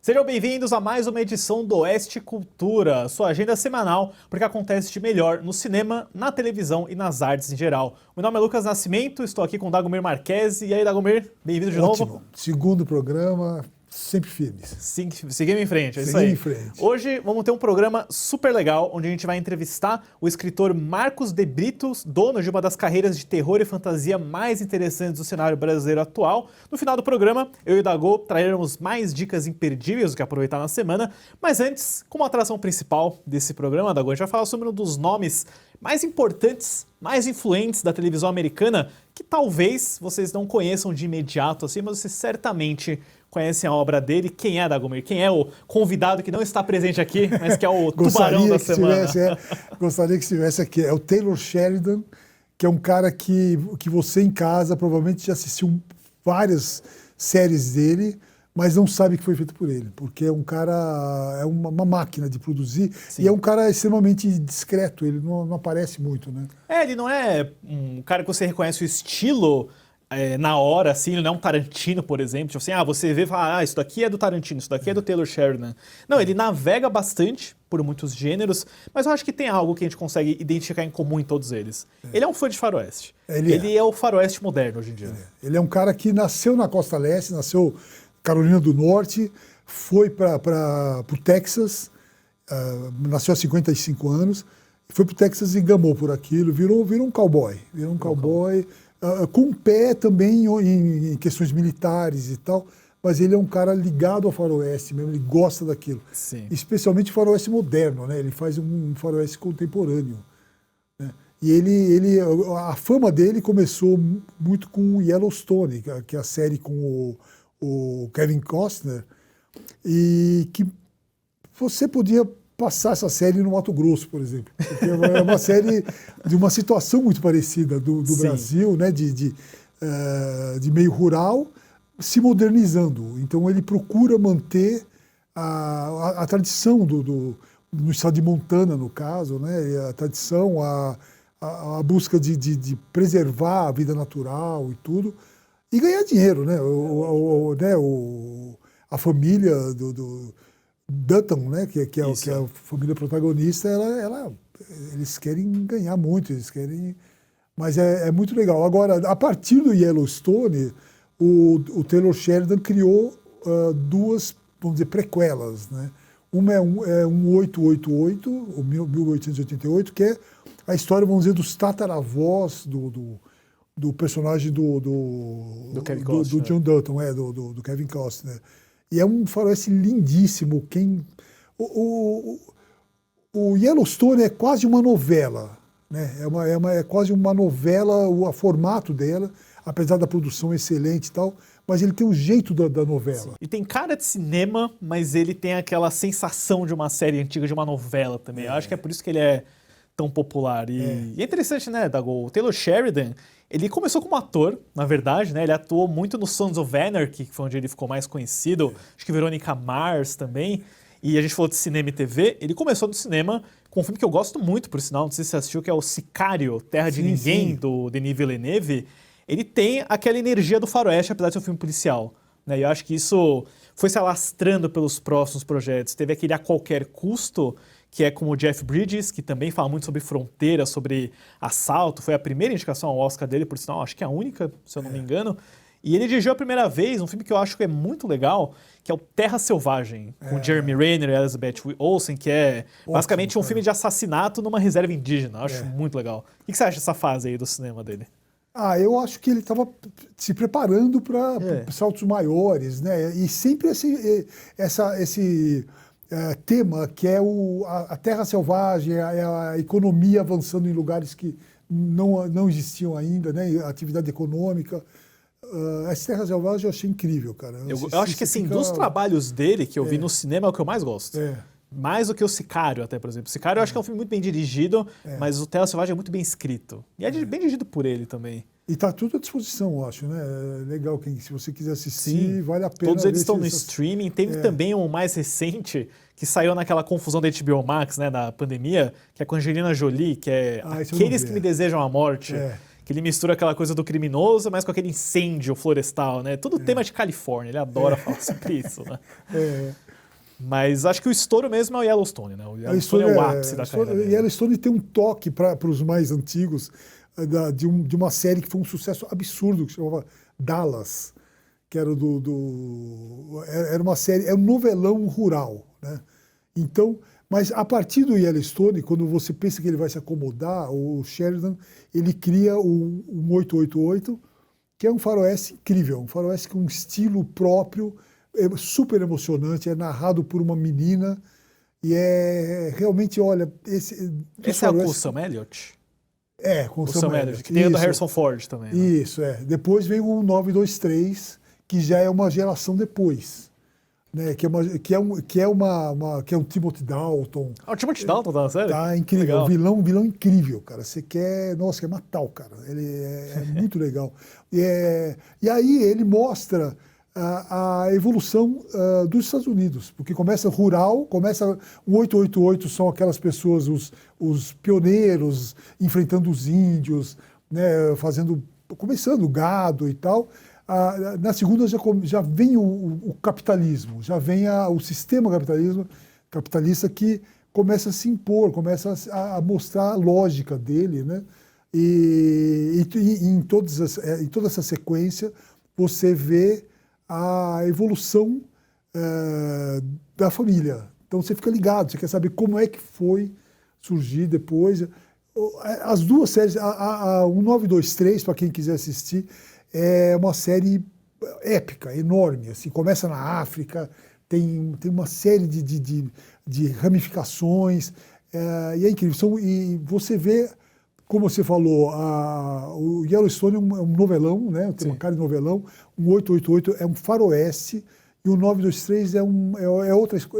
Sejam bem-vindos a mais uma edição do Oeste Cultura, sua agenda semanal, porque acontece de melhor no cinema, na televisão e nas artes em geral. Meu nome é Lucas Nascimento, estou aqui com Dagomir Marquesi. E aí, Dagomir, bem-vindo de novo. Ótimo. Segundo programa, sempre firmes. Seguimos em frente, é isso Seguimos aí. em frente. Hoje vamos ter um programa super legal, onde a gente vai entrevistar o escritor Marcos de Brito, dono de uma das carreiras de terror e fantasia mais interessantes do cenário brasileiro atual. No final do programa, eu e o Dago traremos mais dicas imperdíveis do que aproveitar na semana. Mas antes, como atração principal desse programa, Dago, a gente vai falar sobre um dos nomes mais importantes, mais influentes da televisão americana, que talvez vocês não conheçam de imediato assim, mas vocês certamente conhecem a obra dele. Quem é, Dagomir? Quem é o convidado que não está presente aqui, mas que é o tubarão da semana? Gostaria que estivesse aqui. É o Taylor Sheridan, que é um cara que você em casa provavelmente já assistiu várias séries dele, mas não sabe que foi feito por ele, porque é um cara, é uma máquina de produzir. Sim. E é um cara extremamente discreto, ele não aparece muito, né? Ele não é um cara que você reconhece o estilo na hora, assim, ele não é um Tarantino, por exemplo, tipo assim, você vê e fala, isso daqui é do Tarantino, isso daqui é do Taylor Sheridan. Não, ele navega bastante por muitos gêneros, mas eu acho que tem algo que a gente consegue identificar em comum em todos eles. Ele é um fã de faroeste. Ele é o faroeste moderno hoje em dia. Ele é um cara que nasceu na Costa Leste, nasceu Carolina do Norte, foi para o Texas, nasceu há 55 anos, foi para o Texas e gamou por aquilo, virou um cowboy. Virou um cowboy com um pé também em questões militares e tal, mas ele é um cara ligado ao faroeste mesmo, ele gosta daquilo. Sim. Especialmente o faroeste moderno, né? Ele faz um faroeste contemporâneo. Né? E a fama dele começou muito com Yellowstone, que é a série com o Kevin Costner, e que você podia passar essa série no Mato Grosso, por exemplo, porque é uma série de uma situação muito parecida do Brasil, né, de meio rural, se modernizando. Então ele procura manter a tradição no estado de Montana, no caso, né, a tradição, a busca de preservar a vida natural e tudo, e ganhar dinheiro, né? A família do Dutton, né? que é a família protagonista, eles querem ganhar muito, mas é muito legal. Agora, a partir do Yellowstone, o Taylor Sheridan criou duas, vamos dizer, prequelas, né? Uma é 1888, ou 1888, que é a história, vamos dizer, dos tataravós do personagem do John Dutton, do Kevin Costner. E é um faroeste lindíssimo. O Yellowstone é quase uma novela, né? É quase uma novela, o formato dela, apesar da produção excelente e tal, mas ele tem um jeito da novela. Sim. E tem cara de cinema, mas ele tem aquela sensação de uma série antiga, de uma novela também. Eu acho que é por isso que ele é tão popular. E é interessante, né, Dago? O Taylor Sheridan, ele começou como ator, na verdade, né? Ele atuou muito no Sons of Anarchy, que foi onde ele ficou mais conhecido. Acho que Veronica Mars também. E a gente falou de cinema e TV. Ele começou no cinema com um filme que eu gosto muito, por sinal, não sei se você assistiu, que é o Sicário, Terra de Ninguém, do Denis Villeneuve. Ele tem aquela energia do faroeste, apesar de ser um filme policial. Né? E eu acho que isso foi se alastrando pelos próximos projetos. Teve aquele A Qualquer Custo, que é com o Jeff Bridges, que também fala muito sobre fronteira, sobre assalto. Foi a primeira indicação ao Oscar dele, por sinal, acho que é a única, se eu não me engano. E ele dirigiu a primeira vez um filme que eu acho que é muito legal, que é o Terra Selvagem, com Jeremy Renner e Elizabeth Olsen, que é basicamente um filme de assassinato numa reserva indígena. Eu acho muito legal. O que você acha dessa fase aí do cinema dele? Eu acho que ele estava se preparando para saltos maiores, né? E sempre esse tema que é a terra selvagem, a economia avançando em lugares que não existiam ainda, né? A atividade econômica. Essa terra selvagem eu achei incrível, cara. Eu acho que assim, dos trabalhos dele que eu vi no cinema é o que eu mais gosto. Mais do que o Sicário, até, por exemplo. O Sicário eu acho que é um filme muito bem dirigido, mas o Terra Selvagem é muito bem escrito. E é bem dirigido por ele também. E tá tudo à disposição, eu acho, né? É legal, se você quiser assistir, vale a pena. Todos eles estão no streaming. Teve também um mais recente, que saiu naquela confusão da HBO Max, né, da pandemia, que é com a Angelina Jolie, que é Aqueles que Me Desejam a Morte. Que ele mistura aquela coisa do criminoso, mas com aquele incêndio florestal, né? Tudo tema de Califórnia, ele adora falar sobre isso, né? Mas acho que o estouro mesmo é o Yellowstone, né? O Yellowstone é o ápice da carreira dele. Yellowstone tem um toque para os mais antigos de uma série que foi um sucesso absurdo, que se chamava Dallas, que era era uma série, é um novelão rural, né? Então, mas a partir do Yellowstone, quando você pensa que ele vai se acomodar, o Sheridan, ele cria um 888, que é um faroeste incrível, um faroeste com um estilo próprio, super emocionante, é narrado por uma menina e é realmente, olha, esse é com o Sam Elliott? Com o Sam Elliott. Que tem o do Harrison Ford também. Né? Isso, Depois vem o 923, que já é uma geração depois. Né, que é um Timothy Dalton. O Timothy Dalton tá na série? Tá incrível, um vilão incrível, cara. Você quer matar o cara. Ele é muito legal. E aí ele mostra a evolução dos Estados Unidos, porque começa rural, começa o 888 são aquelas pessoas, os pioneiros enfrentando os índios, né, começando o gado e tal. Na segunda já vem o capitalismo, já vem o sistema capitalista que começa a se impor, começa a mostrar a lógica dele, né? E em toda essa sequência você vê a evolução da família. Então você fica ligado, você quer saber como é que foi surgir depois. As duas séries, o 923, para quem quiser assistir, é uma série épica, enorme. Assim, começa na África, tem uma série de ramificações, e é incrível. E você vê, como você falou, o Yellowstone é um novelão, né? Tem uma cara de novelão, o 888 é um faroeste, e o 923 é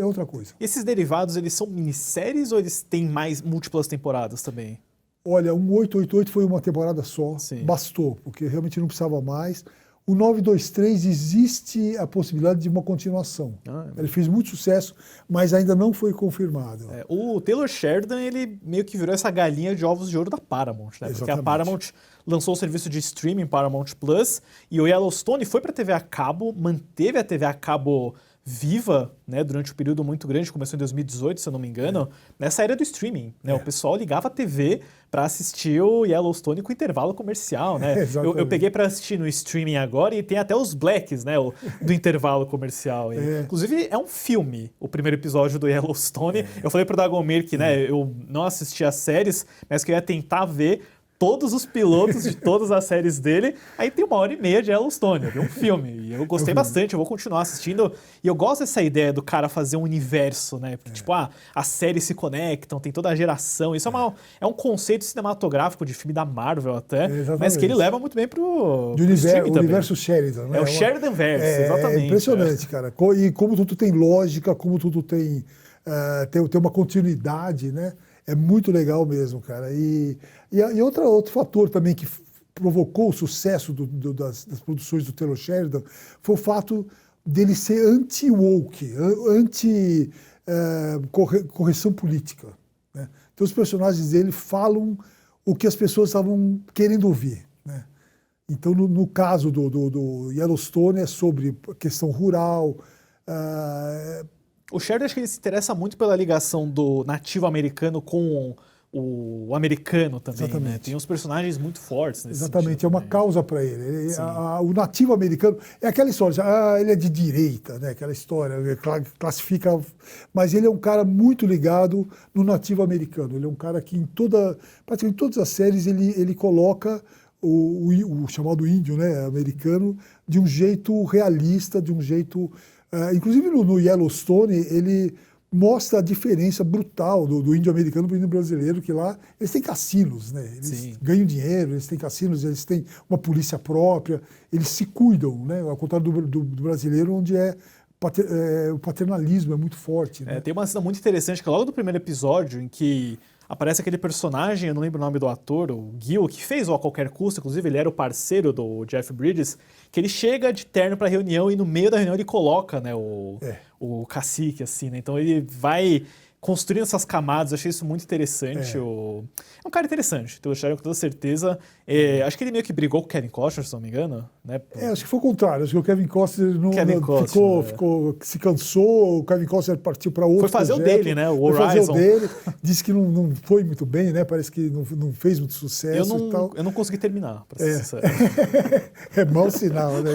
outra coisa. Esses derivados, eles são minisséries ou eles têm múltiplas temporadas também? Olha, o 888 foi uma temporada só, bastou, porque realmente não precisava mais. O 923 existe a possibilidade de uma continuação. Ele fez muito sucesso, mas ainda não foi confirmado. O Taylor Sheridan, ele meio que virou essa galinha de ovos de ouro da Paramount, né? Porque a Paramount lançou o serviço de streaming Paramount Plus e o Yellowstone foi para a TV a cabo, manteve a TV a cabo viva, né, durante um período muito grande, começou em 2018, se eu não me engano, nessa era do streaming, né? O pessoal ligava a TV para assistir o Yellowstone com intervalo comercial, né? Eu peguei para assistir no streaming agora e tem até os blacks, né, do intervalo comercial. Inclusive, é um filme, o primeiro episódio do Yellowstone. Eu falei pro Dagomir que, né, eu não assisti as séries, mas que eu ia tentar ver todos os pilotos de todas as séries dele. Aí tem 1h30 de Yellowstone, eu vi um filme. E eu gostei bastante, eu vou continuar assistindo. E eu gosto dessa ideia do cara fazer um universo, né? Porque, tipo, as séries se conectam, tem toda a geração. Isso é um conceito cinematográfico de filme da Marvel até, mas que ele leva muito bem pro streaming também. Universo Sheridan, né? É o Sheridan-verse, exatamente. É impressionante, cara. E como tudo tem lógica, como tudo tem uma continuidade, né? É muito legal mesmo, cara. E outro fator também que provocou o sucesso das produções do Taylor Sheridan foi o fato dele ser anti-woke, anti-correção política. Né? Então os personagens dele falam o que as pessoas estavam querendo ouvir. Né? Então no caso do Yellowstone é sobre a questão rural. O Sheridan, acho que ele se interessa muito pela ligação do nativo americano com o americano também, né? Tem uns personagens muito fortes nesse Exatamente, é uma causa para ele. O nativo americano é aquela história, ele é de direita, né? Aquela história, classifica... Mas ele é um cara muito ligado no nativo americano. Ele é um cara que praticamente em todas as séries ele coloca o chamado índio, né, americano, de um jeito realista, de um jeito... inclusive no Yellowstone, ele mostra a diferença brutal do índio americano para o índio brasileiro, que lá eles têm cassinos, né? Eles ganham dinheiro, eles têm cassinos, eles têm uma polícia própria, eles se cuidam, né? Ao contrário do brasileiro, onde o paternalismo é muito forte. Né? Tem uma cena muito interessante, que é logo do primeiro episódio, em que aparece aquele personagem, eu não lembro o nome do ator, o Gil, que fez o A Qualquer Custo, inclusive ele era o parceiro do Jeff Bridges, que ele chega de terno pra reunião e no meio da reunião ele coloca, né, o cacique, assim, né? Então ele vai construindo essas camadas, eu achei isso muito interessante. É um cara interessante, Taylor Sheridan, com toda certeza. Acho que ele meio que brigou com o Kevin Costner, se não me engano. Né? Acho que foi o contrário. Acho que o Kevin Costner se cansou, o Kevin Costner partiu para outro Foi fazer projeto, o dele, né? O Horizon. Foi fazer o dele. Disse que não foi muito bem, né? Parece que não fez muito sucesso e tal. Eu não consegui terminar, pra ser sincero. É mau sinal, né?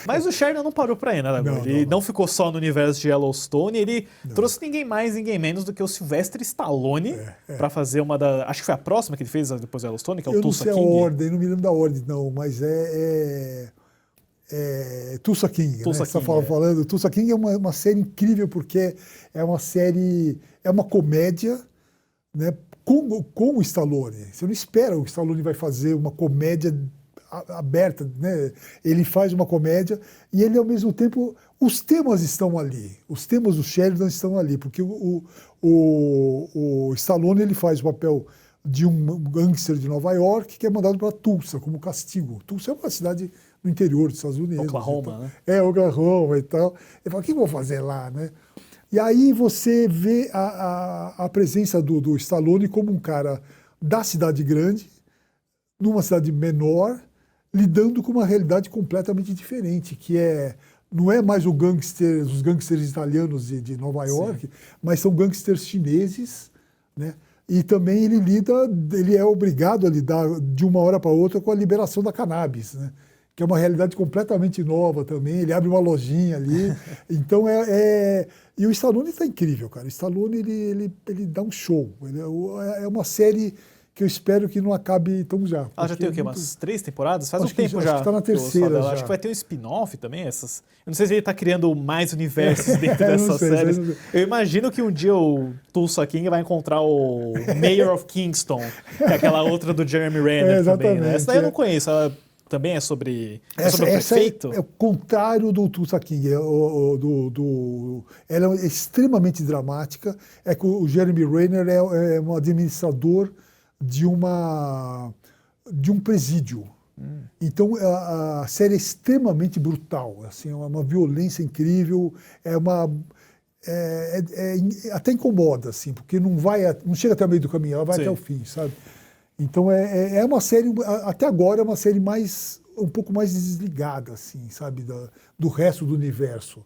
Mas o Sheridan não parou pra aí, né? Ele não ficou só no universo de Yellowstone, ele trouxe ninguém mais, ninguém menos do que o Sylvester Stallone pra fazer uma da... Acho que foi a próxima que ele fez depois do Yellowstone, que é o Tulsa King. Eu não sei a ordem, não me lembro da ordem, não, mas Tulsa King, Tulsa né? Você King, está falando. Tulsa King é uma série incrível porque é uma série, é uma comédia, né? Com o Stallone. Você não espera o Stallone vai fazer uma comédia aberta, né? Ele faz uma comédia e ele, ao mesmo tempo, os temas estão ali. Os temas do Sheridan estão ali, porque o Stallone ele faz o papel de um gangster de Nova York que é mandado para Tulsa como castigo. Tulsa é uma cidade no interior dos Estados Unidos. Oklahoma, né? Oklahoma e tal. Ele fala, o que eu vou fazer lá, né? E aí você vê a presença do Stallone como um cara da cidade grande, numa cidade menor, lidando com uma realidade completamente diferente, que não é mais os gangsters italianos de Nova York, mas são gangsters chineses, né? E também ele é obrigado a lidar de uma hora para outra com a liberação da cannabis, né? Que é uma realidade completamente nova também. Ele abre uma lojinha ali. Então E o Stallone está incrível, cara. O Stallone ele dá um show. É uma série que eu espero que não acabe tão já. Já tem o quê? Umas 3 temporadas? Faz um tempo já. Acho que está na terceira já. Acho que vai ter um spin-off também. Eu não sei se ele está criando mais universos dentro dessas séries. Eu imagino que um dia o Tulsa King vai encontrar o Mayor of Kingston, que é aquela outra do Jeremy Renner também, né? Essa daí eu não conheço. Ela também é sobre o prefeito? É o contrário do Tulsa King. Ela é extremamente dramática. É que o Jeremy Renner é um administrador de um presídio. Então a série é extremamente brutal, assim, é uma violência incrível, até incomoda, assim, porque não chega até o meio do caminho, ela vai até o fim, sabe? Então é uma série, até agora é uma série um pouco mais desligada, assim, sabe, do resto do universo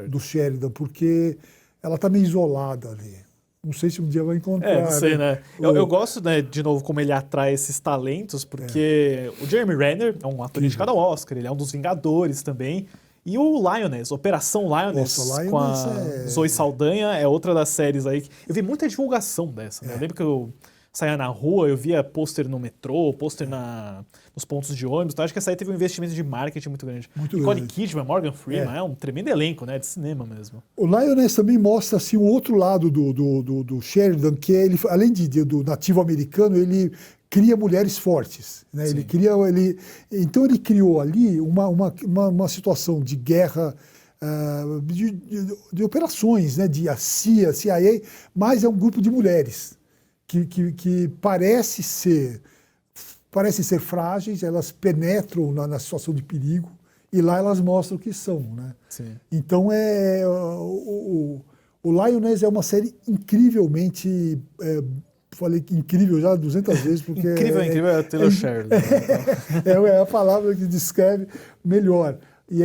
do Sheridan, porque ela está meio isolada ali. Não sei se um dia vai encontrar. Não sei, né? Eu gosto, né, de novo, como ele atrai esses talentos, porque o Jeremy Renner é um ator indicado ao Oscar, ele é um dos Vingadores também. E o Lioness, Operação Lioness, com a Zoe Saldanha, é outra das séries aí. Eu vi muita divulgação dessa, né? Eu lembro que eu saía na rua, eu via pôster no metrô, pôster nos pontos de ônibus. Então acho que essa aí teve um investimento de marketing muito grande. Nicole Kidman, Morgan Freeman, é um tremendo elenco, né, de cinema mesmo. O Lioness também mostra assim, o outro lado do Sheridan, que ele, além do nativo americano, ele cria mulheres fortes, né? Então ele criou ali uma situação de guerra, de operações, né? De CIA, mas é um grupo de mulheres que parece ser frágeis, elas penetram na situação de perigo e lá elas mostram o que são, né? Sim. Então o Lioness é uma série incrivelmente falei que incrível já 200 vezes porque incrível é o Taylor Sheridan. É a palavra que descreve melhor. E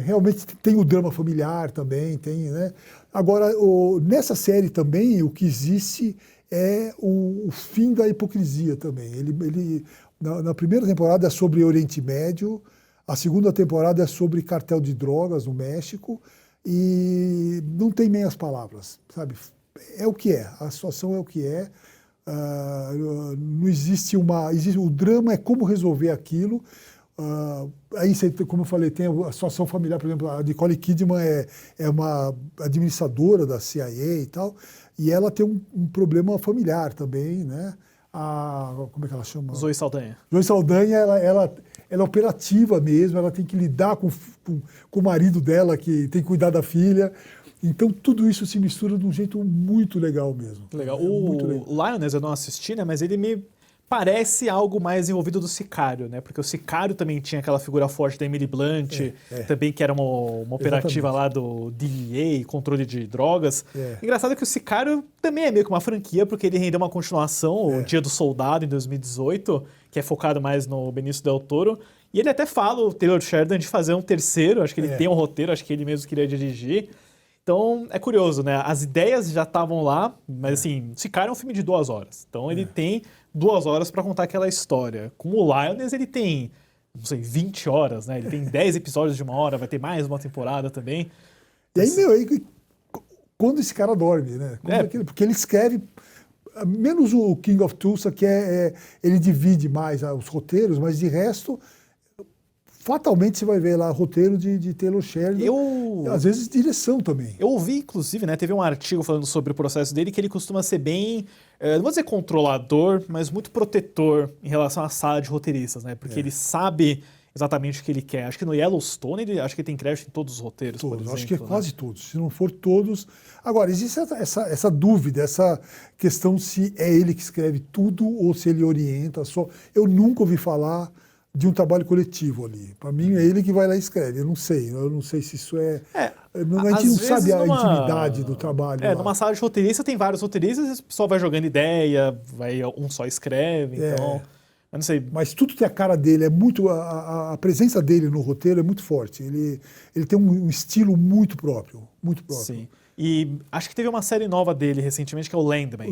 realmente tem o drama familiar também, tem, né? Agora nessa série também o que existe é o fim da hipocrisia também. Ele na primeira temporada é sobre Oriente Médio, a segunda temporada é sobre cartel de drogas no México e não tem meias palavras, sabe? É o que é, a situação é o que é. Não existe o drama é como resolver aquilo. Aí, como eu falei, tem a situação familiar, por exemplo, a Nicole Kidman é uma administradora da CIA e tal, e ela tem um problema familiar também, né? Como é que ela chama? Zoe Saldanha. Zoe Saldanha, ela é operativa mesmo, ela tem que lidar com o marido dela, que tem que cuidar da filha. Então, tudo isso se mistura de um jeito muito legal mesmo. Legal. O Lioness eu não assisti, né? Mas ele me parece algo mais envolvido do Sicário, né? Porque o Sicário também tinha aquela figura forte da Emily Blunt, também que era uma operativa lá do DEA, controle de drogas. Engraçado que o Sicário também é meio que uma franquia, porque ele rendeu uma continuação, o Dia do Soldado, em 2018, que é focado mais no Benício Del Toro. E ele até fala, o Taylor Sheridan, de fazer um terceiro, acho que ele tem um roteiro, acho que ele mesmo queria dirigir. Então, é curioso, né? As ideias já estavam lá, mas assim, Sicário é um filme de 2 horas. Então, ele tem 2 horas para contar aquela história. Com o Lioness, ele tem, não sei, 20 horas, né? Ele tem 10 episódios de 1 hora, vai ter mais uma temporada também. E aí, quando esse cara dorme, né? Porque ele escreve, menos o King of Tulsa, que ele divide mais os roteiros, mas de resto, fatalmente você vai ver lá roteiro de Taylor Sheridan, às vezes direção também. Eu ouvi, inclusive, né, teve um artigo falando sobre o processo dele, que ele costuma ser bem, não vou dizer controlador, mas muito protetor em relação à sala de roteiristas, né? Porque ele sabe exatamente o que ele quer. Acho que no Yellowstone, acho que tem crédito em todos os roteiros, Todos, por exemplo. acho que é quase todos, se não for todos. Agora, existe essa dúvida, essa questão se é ele que escreve tudo ou se ele orienta só. Eu nunca ouvi falar de um trabalho coletivo ali. Para mim, é ele que vai lá e escreve. Eu não sei se isso a gente não sabe a intimidade do trabalho. Numa sala de roteirista tem vários roteiristas e o pessoal vai jogando ideia, um só escreve, então... Eu não sei. Mas tudo tem a cara dele, é muito... A presença dele no roteiro é muito forte. Ele tem um estilo muito próprio, muito próprio. Sim. E acho que teve uma série nova dele recentemente, que é o Landman.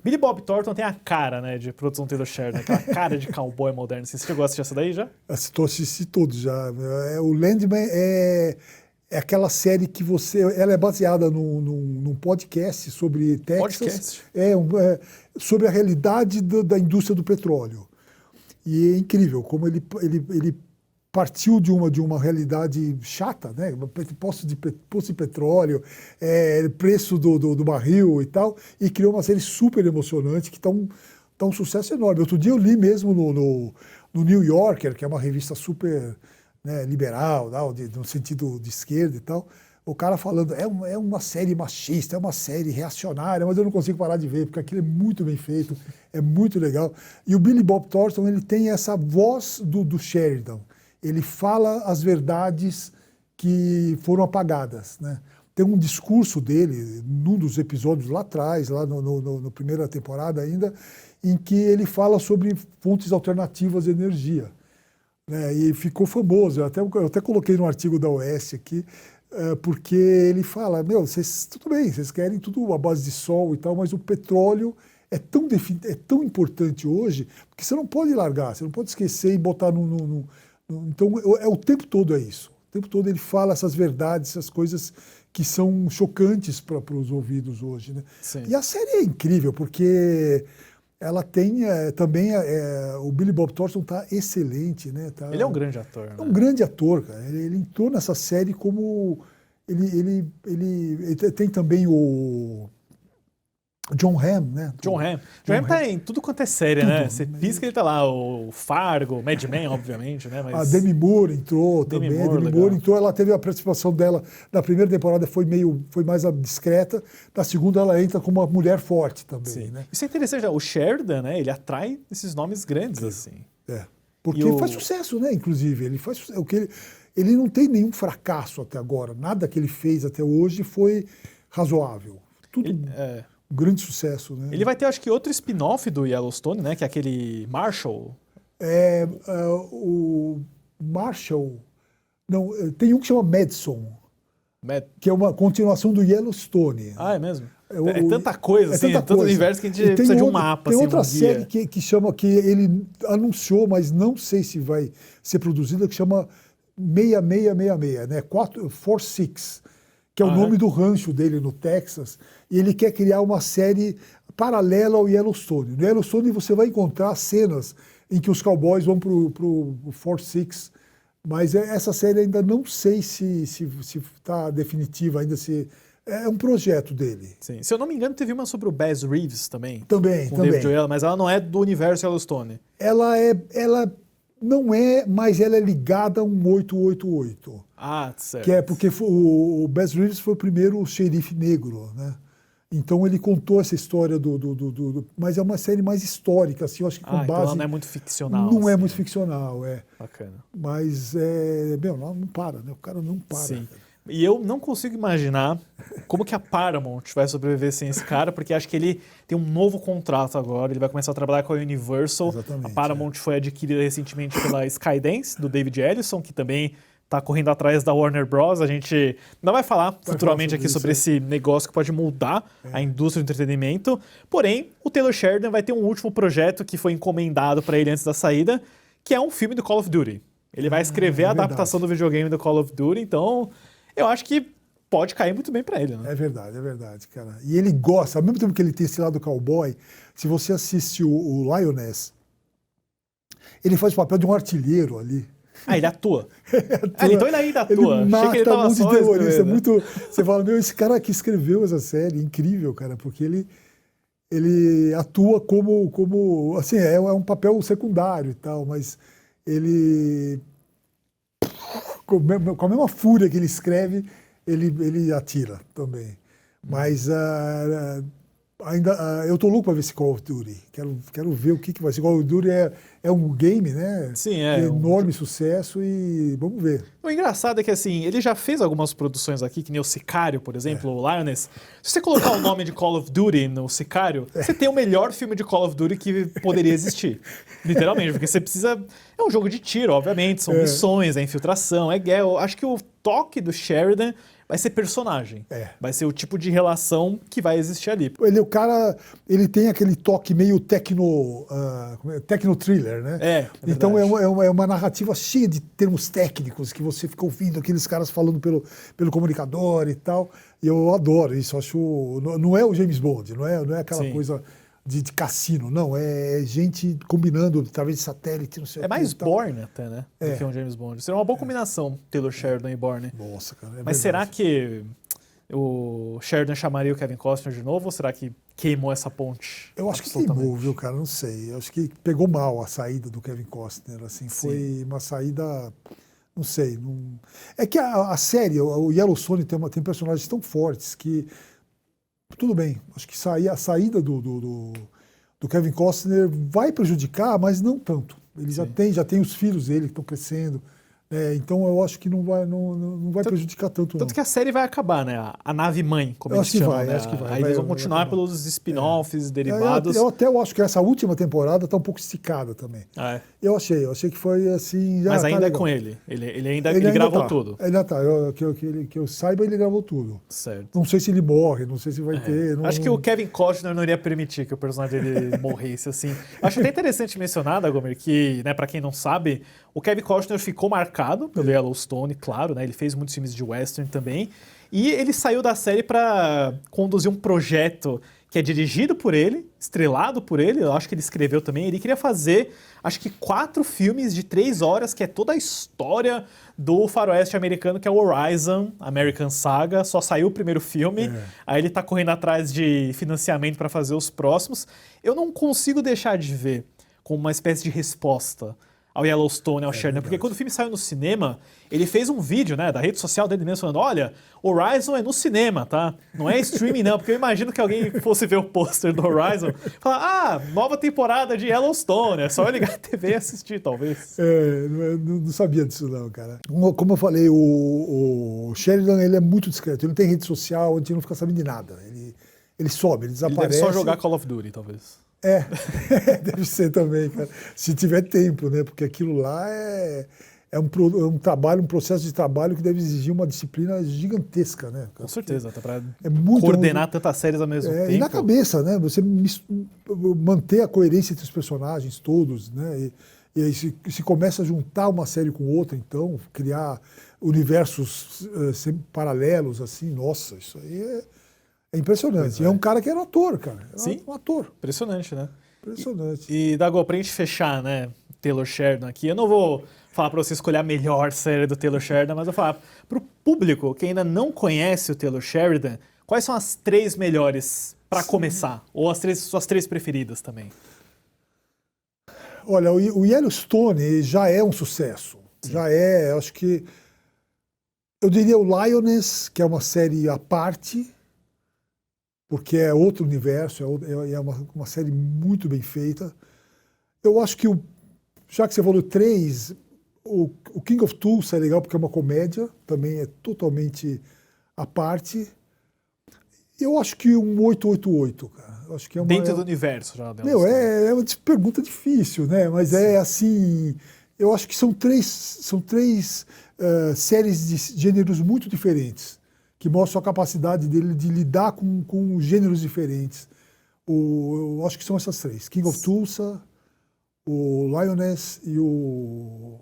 Billy Bob Thornton tem a cara, né, de produção Taylor Sheridan, aquela cara de cowboy moderno. Você chegou a assistir essa daí já? Assisti todos já. O Landman é aquela série que ela é baseada num podcast sobre Texas. Sobre a realidade da indústria do petróleo. E é incrível como ele partiu de uma realidade chata, né? Poço de petróleo, preço do barril e tal, e criou uma série super emocionante que tá um sucesso enorme. Outro dia eu li mesmo no New Yorker, que é uma revista super, né, liberal, no sentido de esquerda e tal, o cara falando, é uma série machista, é uma série reacionária, mas eu não consigo parar de ver, porque aquilo é muito bem feito, é muito legal. E o Billy Bob Thornton, ele tem essa voz do Sheridan. Ele fala as verdades que foram apagadas, né? Tem um discurso dele, num dos episódios lá atrás, lá na primeira temporada ainda, em que ele fala sobre fontes alternativas de energia, né? E ficou famoso. Eu até coloquei no artigo da OS aqui, porque ele fala, tudo bem, vocês querem tudo à base de sol e tal, mas o petróleo é tão importante hoje, porque você não pode largar, você não pode esquecer e botar Então, o tempo todo é isso. O tempo todo ele fala essas verdades, essas coisas que são chocantes para os ouvidos hoje, né? Sim. E a série é incrível, porque ela tem também... o Billy Bob Thornton está excelente, né? Ele é um grande ator. É um grande ator, cara. Ele entrou nessa série como... Ele tem também o... John Hamm, né? John Hamm tá em tudo quanto é série, né? Você pisca, ele tá lá. O Fargo, o Mad Men, obviamente, né? Mas... A Demi Moore entrou também. A Demi Moore entrou, ela teve a participação dela na primeira temporada, foi mais discreta. Na segunda, ela entra como uma mulher forte também, né? Isso é interessante. O Sheridan, né? Ele atrai esses nomes grandes, assim. Porque faz sucesso, né? Inclusive, ele faz sucesso. Ele não tem nenhum fracasso até agora. Nada que ele fez até hoje foi razoável. Tudo... Um grande sucesso, né? Ele vai ter, acho que, outro spin-off do Yellowstone, né? Que é aquele Marshall. O Marshall... Não, tem um que chama Madison, que é uma continuação do Yellowstone. Ah, é mesmo? É tanta coisa, assim, tanto universo que a gente precisa de um mapa. Tem outra série que ele anunciou, mas não sei se vai ser produzida, que chama 6666, né? 446. Que é o nome do rancho dele no Texas, e ele quer criar uma série paralela ao Yellowstone. No Yellowstone você vai encontrar cenas em que os cowboys vão pro Fort Six, mas essa série ainda não sei se está definitiva, ainda se... É um projeto dele. Sim. Se eu não me engano, teve uma sobre o Bass Reeves também. Também. David Oyelowo, mas ela não é do universo Yellowstone. Ela não é, mas ela é ligada a um 888. Ah, certo. Que é porque o Bass Reeves foi o primeiro xerife negro, né? Então ele contou essa história mas é uma série mais histórica, assim, eu acho que com então base... ela não é muito ficcional. Não é assim, muito né? ficcional, é. Bacana. Mas, não para, né? O cara não para. Sim. Cara. E eu não consigo imaginar como que a Paramount vai sobreviver sem esse cara, porque acho que ele tem um novo contrato agora, ele vai começar a trabalhar com a Universal. Exatamente, A Paramount foi adquirida recentemente pela Skydance, do David Ellison, que também está correndo atrás da Warner Bros. A gente ainda vai falar futuramente aqui sobre esse negócio que pode mudar a indústria do entretenimento. Porém, o Taylor Sheridan vai ter um último projeto que foi encomendado para ele antes da saída, que é um filme do Call of Duty. Ele vai escrever a adaptação do videogame do Call of Duty, então eu acho que pode cair muito bem para ele, né? É verdade, cara. E ele gosta, ao mesmo tempo que ele tem esse lado cowboy, se você assiste o Lioness, ele faz o papel de um artilheiro ali. Ah, ele atua. Então ele ainda atua. Ele mata Achei que ele tava um monte de só terrorista. escrevendo. Muito... Você fala, esse cara que escreveu essa série, incrível, cara, porque ele atua como assim, é um papel secundário e tal, mas ele, com a mesma fúria que ele escreve, ele atira também. Mas ainda eu tô louco para ver esse Call of Duty. Quero ver o que vai ser. Call of Duty é um game, né? Sim, de enorme sucesso e vamos ver. O engraçado é que, assim, ele já fez algumas produções aqui, que nem o Sicário, por exemplo, o Lioness. Se você colocar o nome de Call of Duty no Sicário, você tem o melhor filme de Call of Duty que poderia existir. Literalmente, porque você precisa... É um jogo de tiro, obviamente, são missões, é infiltração, é guerra. Eu acho que o toque do Sheridan vai ser personagem. Vai ser o tipo de relação que vai existir ali. O cara, ele tem aquele toque meio techno thriller, né? Então é uma narrativa cheia de termos técnicos que você fica ouvindo aqueles caras falando pelo comunicador e tal. E eu adoro isso. Acho não é o James Bond, não é aquela coisa de cassino, não. É gente combinando através de satélite, não sei o que. É mais Bourne até, né? Do que um James Bond. Seria uma boa combinação, Taylor Sheridan e Bourne. Nossa, cara. Mas será que o Sheridan chamaria o Kevin Costner de novo ou será que queimou essa ponte? Eu acho que queimou, viu, cara? Não sei. Eu acho que pegou mal a saída do Kevin Costner. Assim, foi uma saída. Não sei. É que a série, o Yellowstone tem personagens tão fortes que. Tudo bem. Acho que a saída do Kevin Costner vai prejudicar, mas não tanto. Ele já tem os filhos dele que estão crescendo. Então eu acho que não vai prejudicar tanto. Tanto que a série vai acabar, né? A nave mãe, como eles chamam. Acho que vai. Aí eles vão continuar pelos spin-offs, derivados. Eu acho que essa última temporada está um pouco esticada também. Eu achei que foi assim. Mas ainda é com ele. Ele ainda gravou tudo. Ainda tá. Que eu saiba, ele gravou tudo. Certo. Não sei se ele morre, não sei se vai ter. Acho que o Kevin Costner não iria permitir que o personagem dele morresse assim. Acho até interessante mencionar, Dagomir, que, né, para quem não sabe, o Kevin Costner ficou marcado pelo Yellowstone, claro, né? Ele fez muitos filmes de western também. E ele saiu da série para conduzir um projeto que é dirigido por ele, estrelado por ele, eu acho que ele escreveu também. Ele queria fazer, acho que 4 filmes de 3 horas, que é toda a história do faroeste americano, que é o Horizon American Saga. Só saiu o primeiro filme, aí ele tá correndo atrás de financiamento para fazer os próximos. Eu não consigo deixar de ver como uma espécie de resposta ao Yellowstone, ao Sheridan, porque quando o filme saiu no cinema, ele fez um vídeo, né, da rede social dele mesmo, falando, olha, Horizon é no cinema, tá? Não é streaming não, porque eu imagino que alguém fosse ver o pôster do Horizon e falar, nova temporada de Yellowstone, é só eu ligar a TV e assistir, talvez. Não sabia disso não, cara. Como eu falei, o Sheridan, ele é muito discreto, ele não tem rede social, a gente não fica sabendo de nada. Ele sobe, ele desaparece. Ele deve só jogar Call of Duty, talvez. Deve ser também, cara. Se tiver tempo, né? Porque aquilo lá é um trabalho, um processo de trabalho que deve exigir uma disciplina gigantesca, né? Com certeza, até para muito coordenar tantas séries ao mesmo tempo. E na cabeça, né? Você manter a coerência entre os personagens todos, né? E aí se começa a juntar uma série com outra, então, criar universos paralelos, assim, nossa, isso aí é impressionante. É um cara que era ator, cara. Sim. Um ator. Impressionante, né? Impressionante. E Dago, pra gente fechar, né, Taylor Sheridan aqui, eu não vou falar pra você escolher a melhor série do Taylor Sheridan, mas eu vou falar pro público que ainda não conhece o Taylor Sheridan, quais são as 3 melhores pra começar? Ou suas 3 preferidas também? Olha, o Yellowstone já é um sucesso. Sim. Já é, acho que... Eu diria o Lioness, que é uma série à parte. porque é outro universo, é uma série muito bem feita. Eu acho que, já que você falou 3, o King of Tulsa é legal porque é uma comédia, também é totalmente à parte. Eu acho que um 888, cara. Eu acho que é Dentro do universo já. É uma pergunta difícil, né? Mas sim, é assim, eu acho que são três séries de gêneros muito diferentes, que mostram a capacidade dele de lidar com gêneros diferentes. Eu acho que são essas 3. King of Tulsa, o Lioness e o...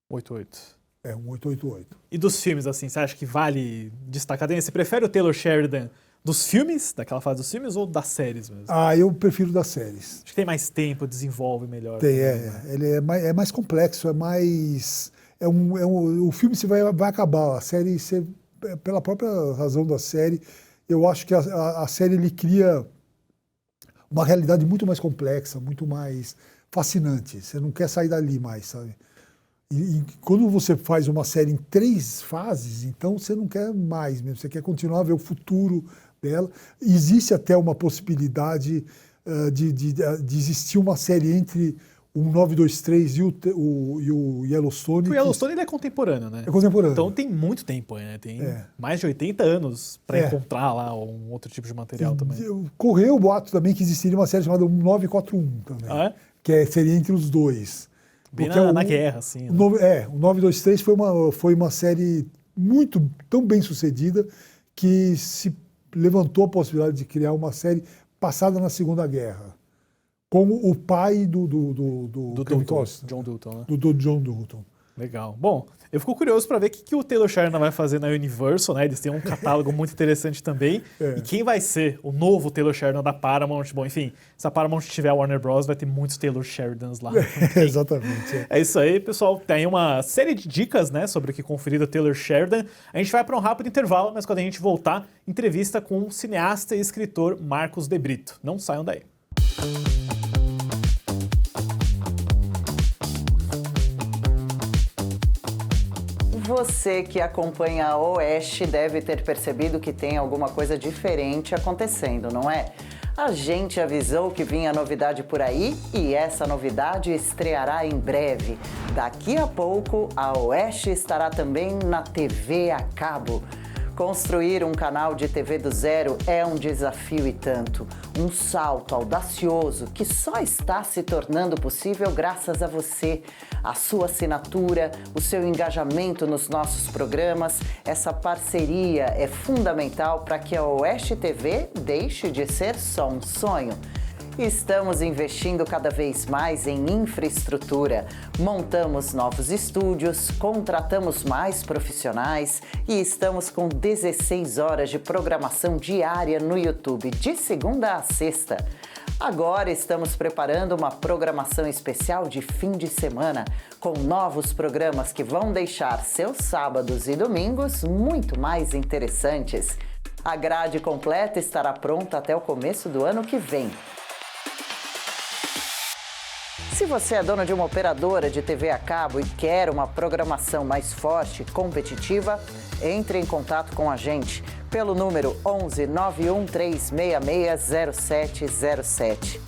88. Um 888. E dos filmes, assim, você acha que vale destacar? Você prefere o Taylor Sheridan dos filmes, daquela fase dos filmes, ou das séries mesmo? Eu prefiro das séries. Acho que tem mais tempo, desenvolve melhor. Tem, ele é mais complexo, é mais... o filme vai acabar, a série, pela própria razão da série, eu acho que a série ele cria uma realidade muito mais complexa, muito mais fascinante. Você não quer sair dali mais, sabe? E quando você faz uma série em 3 fases, então você não quer mais mesmo, você quer continuar a ver o futuro dela. Existe até uma possibilidade de existir uma série entre o 923 e o Yellowstone. O Yellowstone ele é contemporâneo, né? É contemporâneo. Então tem muito tempo, né? Tem mais de 80 anos para encontrar lá um outro tipo de material também. Correu o boato também que existiria uma série chamada 941 também, que seria entre os dois. Bem na guerra, assim. Né? O 923 foi uma série tão bem sucedida que se levantou a possibilidade de criar uma série passada na Segunda Guerra, com o pai do Kevin Costner, John Dutton, né? Do John Dutton. Legal. Bom, eu fico curioso para ver o que o Taylor Sheridan vai fazer na Universal, né? Eles têm um catálogo muito interessante também. E quem vai ser o novo Taylor Sheridan da Paramount? Bom, enfim, se a Paramount tiver a Warner Bros, vai ter muitos Taylor Sheridans lá. Exatamente. É isso aí, pessoal. Tem uma série de dicas, né, sobre o que conferir do Taylor Sheridan. A gente vai para um rápido intervalo, mas quando a gente voltar, entrevista com o cineasta e escritor Marcos de Brito. Não saiam daí. Você que acompanha a Oeste deve ter percebido que tem alguma coisa diferente acontecendo, não é? A gente avisou que vinha novidade por aí e essa novidade estreará em breve. Daqui a pouco, a Oeste estará também na TV a cabo. Construir um canal de TV do zero é um desafio e tanto. Um salto audacioso que só está se tornando possível graças a você, a sua assinatura, o seu engajamento nos nossos programas. Essa parceria é fundamental para que a Oeste TV deixe de ser só um sonho. Estamos investindo cada vez mais em infraestrutura. Montamos novos estúdios, contratamos mais profissionais e estamos com 16 horas de programação diária no YouTube, de segunda a sexta. Agora estamos preparando uma programação especial de fim de semana, com novos programas que vão deixar seus sábados e domingos muito mais interessantes. A grade completa estará pronta até o começo do ano que vem. Se você é dono de uma operadora de TV a cabo e quer uma programação mais forte e competitiva, entre em contato com a gente pelo número 11 91366 0707.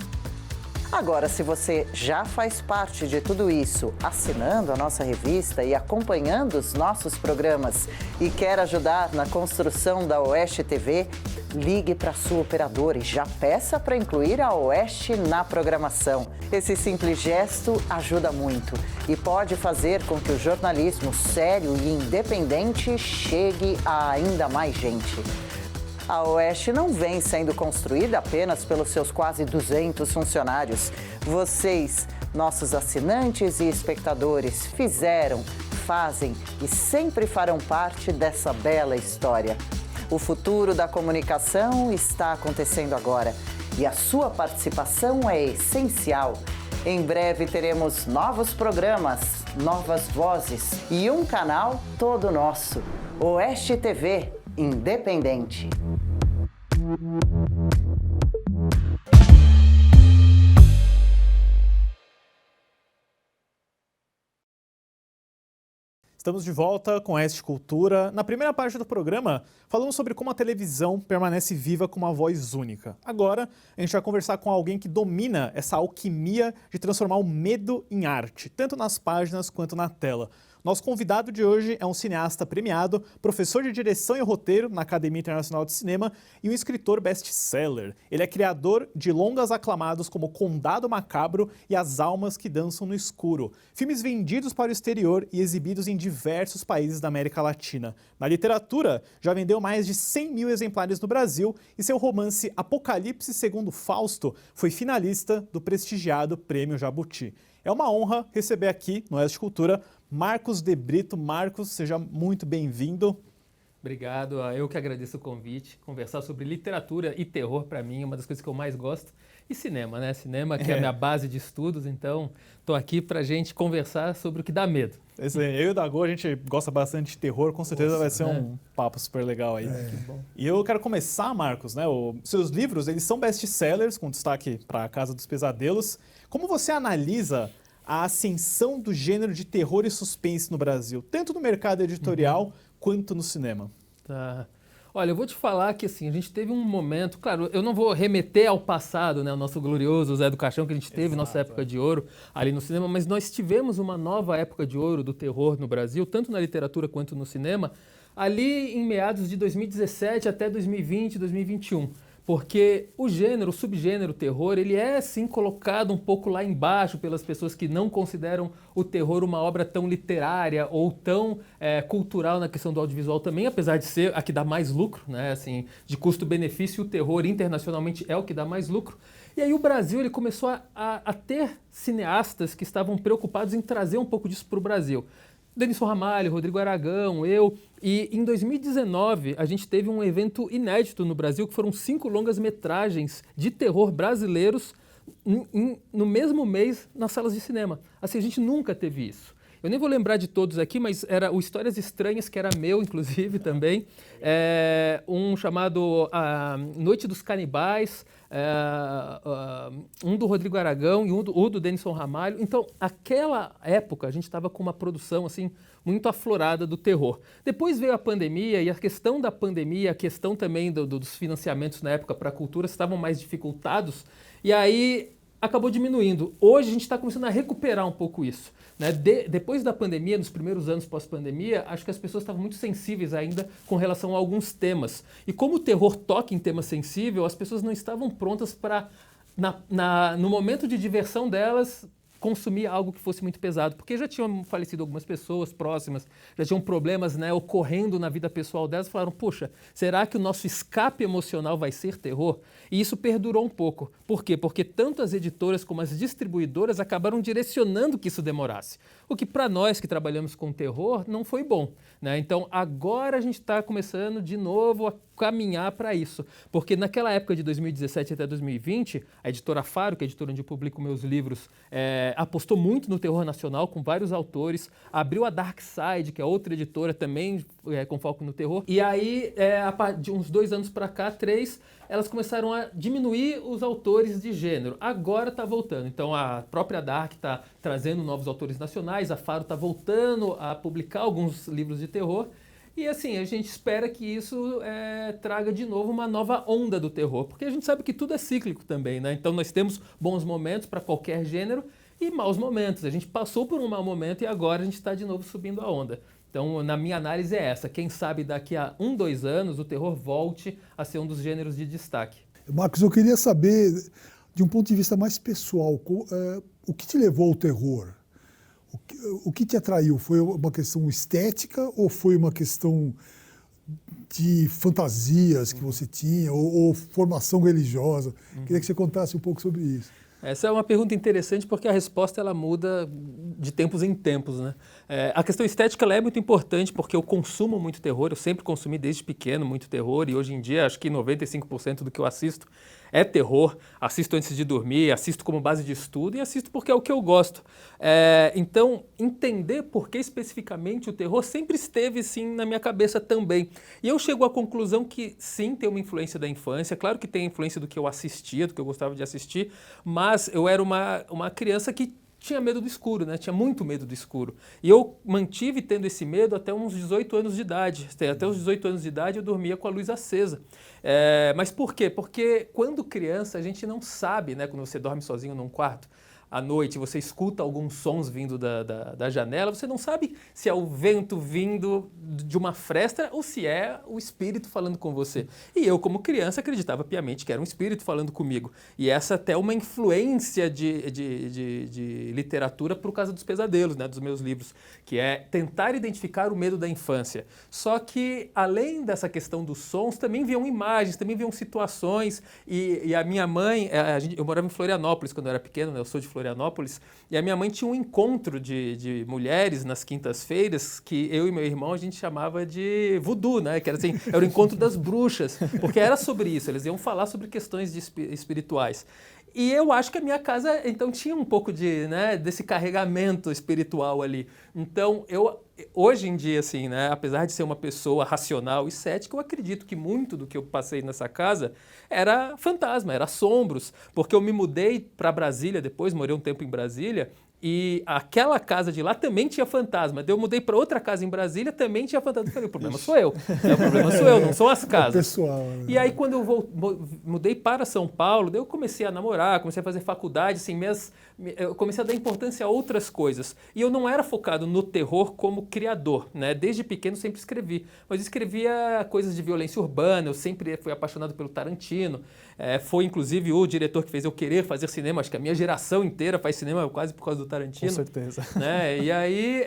Agora, se você já faz parte de tudo isso, assinando a nossa revista e acompanhando os nossos programas e quer ajudar na construção da Oeste TV, ligue para a sua operadora e já peça para incluir a Oeste na programação. Esse simples gesto ajuda muito e pode fazer com que o jornalismo sério e independente chegue a ainda mais gente. A Oeste não vem sendo construída apenas pelos seus quase 200 funcionários. Vocês, nossos assinantes e espectadores, fizeram, fazem e sempre farão parte dessa bela história. O futuro da comunicação está acontecendo agora e a sua participação é essencial. Em breve teremos novos programas, novas vozes e um canal todo nosso. Oeste TV, independente. Estamos de volta com Oeste Cultura. Na primeira parte do programa, falamos sobre como a televisão permanece viva com uma voz única. Agora, a gente vai conversar com alguém que domina essa alquimia de transformar o medo em arte, tanto nas páginas quanto na tela. Nosso convidado de hoje é um cineasta premiado, professor de direção e roteiro na Academia Internacional de Cinema e um escritor best-seller. Ele é criador de longas aclamados como Condado Macabro e As Almas que Dançam no Escuro, filmes vendidos para o exterior e exibidos em diversos países da América Latina. Na literatura, já vendeu mais de 100 mil exemplares no Brasil e seu romance Apocalipse segundo Fausto foi finalista do prestigiado Prêmio Jabuti. É uma honra receber aqui no Oeste Cultura Marcos de Brito. Marcos, seja muito bem-vindo. Obrigado, eu que agradeço o convite. Conversar sobre literatura e terror, para mim, é uma das coisas que eu mais gosto. E cinema, né? Cinema que é a minha base de estudos, então estou aqui para a gente conversar sobre o que dá medo. Eu e o Dago, a gente gosta bastante de terror, com certeza vai ser um papo super legal aí. Que bom. E eu quero começar, Marcos, né? Seus livros, eles são best-sellers, com destaque para A Casa dos Pesadelos. Como você analisa a ascensão do gênero de terror e suspense no Brasil, tanto no mercado editorial quanto no cinema? Tá. Olha, eu vou te falar que assim, a gente teve um momento, claro, eu não vou remeter ao passado, né, o nosso glorioso Zé do Caixão que a gente teve, nossa época de ouro ali no cinema, mas nós tivemos uma nova época de ouro do terror no Brasil, tanto na literatura quanto no cinema, ali em meados de 2017 até 2020, 2021. Porque o gênero, o subgênero terror, ele é sim colocado um pouco lá embaixo pelas pessoas que não consideram o terror uma obra tão literária ou tão cultural na questão do audiovisual também, apesar de ser a que dá mais lucro, né? Assim, de custo-benefício, o terror internacionalmente é o que dá mais lucro. E aí o Brasil ele começou a ter cineastas que estavam preocupados em trazer um pouco disso para o Brasil. Denilson Ramalho, Rodrigo Aragão, eu. E em 2019 a gente teve um evento inédito no Brasil, que foram 5 longas-metragens de terror brasileiros no mesmo mês nas salas de cinema. Assim, a gente nunca teve isso. Eu nem vou lembrar de todos aqui, mas era o Histórias Estranhas, que era meu, inclusive, também. Um chamado Noite dos Canibais, um do Rodrigo Aragão e o do Denilson Ramalho. Então, aquela época, a gente estava com uma produção assim muito aflorada do terror. Depois veio a pandemia e a questão da pandemia, a questão também dos financiamentos na época para a cultura estavam mais dificultados e aí acabou diminuindo. Hoje a gente está começando a recuperar um pouco isso. Né? Depois da pandemia, nos primeiros anos pós-pandemia, acho que as pessoas estavam muito sensíveis ainda com relação a alguns temas. E como o terror toca em tema sensível, as pessoas não estavam prontas para, no momento de diversão delas, consumir algo que fosse muito pesado, porque já tinham falecido algumas pessoas próximas, já tinham problemas, né, ocorrendo na vida pessoal delas, falaram, poxa, será que o nosso escape emocional vai ser terror? E isso perdurou um pouco. Por quê? Porque tanto as editoras como as distribuidoras acabaram direcionando que isso demorasse, o que para nós que trabalhamos com terror não foi bom. Né? Então agora a gente está começando de novo a caminhar para isso, porque naquela época de 2017 até 2020, a editora Faro, que é a editora onde eu publico meus livros, apostou muito no terror nacional com vários autores, abriu a Dark Side, que é outra editora também com foco no terror, e aí de uns 2 anos para cá, 3, elas começaram a diminuir os autores de gênero. Agora está voltando. Então a própria Dark está trazendo novos autores nacionais, a Faro está voltando a publicar alguns livros de terror. E assim, a gente espera que isso traga de novo uma nova onda do terror, porque a gente sabe que tudo é cíclico também, né? Então nós temos bons momentos para qualquer gênero e maus momentos. A gente passou por um mau momento e agora a gente está de novo subindo a onda. Então, na minha análise é essa. Quem sabe daqui a 1, 2 anos o terror volte a ser um dos gêneros de destaque. Marcos, eu queria saber, de um ponto de vista mais pessoal, o que te levou ao terror? O que te atraiu? Foi uma questão estética ou foi uma questão de fantasias que você tinha ou formação religiosa? Queria que você contasse um pouco sobre isso. Essa é uma pergunta interessante porque a resposta ela muda de tempos em tempos, né? A questão estética ela é muito importante porque eu consumo muito terror, eu sempre consumi desde pequeno muito terror e hoje em dia acho que 95% do que eu assisto é terror. Assisto antes de dormir, assisto como base de estudo e assisto porque é o que eu gosto. Então, entender por que especificamente o terror sempre esteve, sim, na minha cabeça também. E eu chego à conclusão que, sim, tem uma influência da infância. Claro que tem a influência do que eu assistia, do que eu gostava de assistir, mas eu era uma criança que tinha medo do escuro, né? Tinha muito medo do escuro. E eu mantive tendo esse medo até uns 18 anos de idade. Até os 18 anos de idade eu dormia com a luz acesa. Mas por quê? Porque quando criança a gente não sabe, né? Quando você dorme sozinho num quarto, à noite você escuta alguns sons vindo da janela, você não sabe se é o vento vindo de uma fresta ou se é o espírito falando com você. E eu, como criança, acreditava piamente que era um espírito falando comigo. E essa até é uma influência de literatura por causa dos pesadelos, né, dos meus livros, que é tentar identificar o medo da infância. Só que, além dessa questão dos sons, também viam imagens, também viam situações. E a minha mãe, eu morava em Florianópolis quando eu era pequeno, né, eu sou de Florianópolis, e a minha mãe tinha um encontro de mulheres nas quintas-feiras que eu e meu irmão a gente chamava de voodoo, né? Que era assim, era o encontro das bruxas, porque era sobre isso, eles iam falar sobre questões espirituais. E eu acho que a minha casa, então, tinha um pouco desse carregamento espiritual ali. Então, hoje em dia, assim, né, apesar de ser uma pessoa racional e cética, eu acredito que muito do que eu passei nessa casa era fantasma, era assombros, porque eu me mudei para Brasília depois, morei um tempo em Brasília, e aquela casa de lá também tinha fantasma. Daí eu mudei para outra casa em Brasília, também tinha fantasma. Eu falei, o problema sou eu. O problema sou eu, não são as casas. Pessoal, né? E aí, quando eu mudei para São Paulo, daí eu comecei a namorar, comecei a fazer faculdade, assim, eu comecei a dar importância a outras coisas. E eu não era focado no terror como criador, né? Desde pequeno sempre escrevi. Mas escrevia coisas de violência urbana, eu sempre fui apaixonado pelo Tarantino. Foi, inclusive, o diretor que fez eu querer fazer cinema. Acho que a minha geração inteira faz cinema quase por causa do Tarantino. Com certeza. Né? E aí,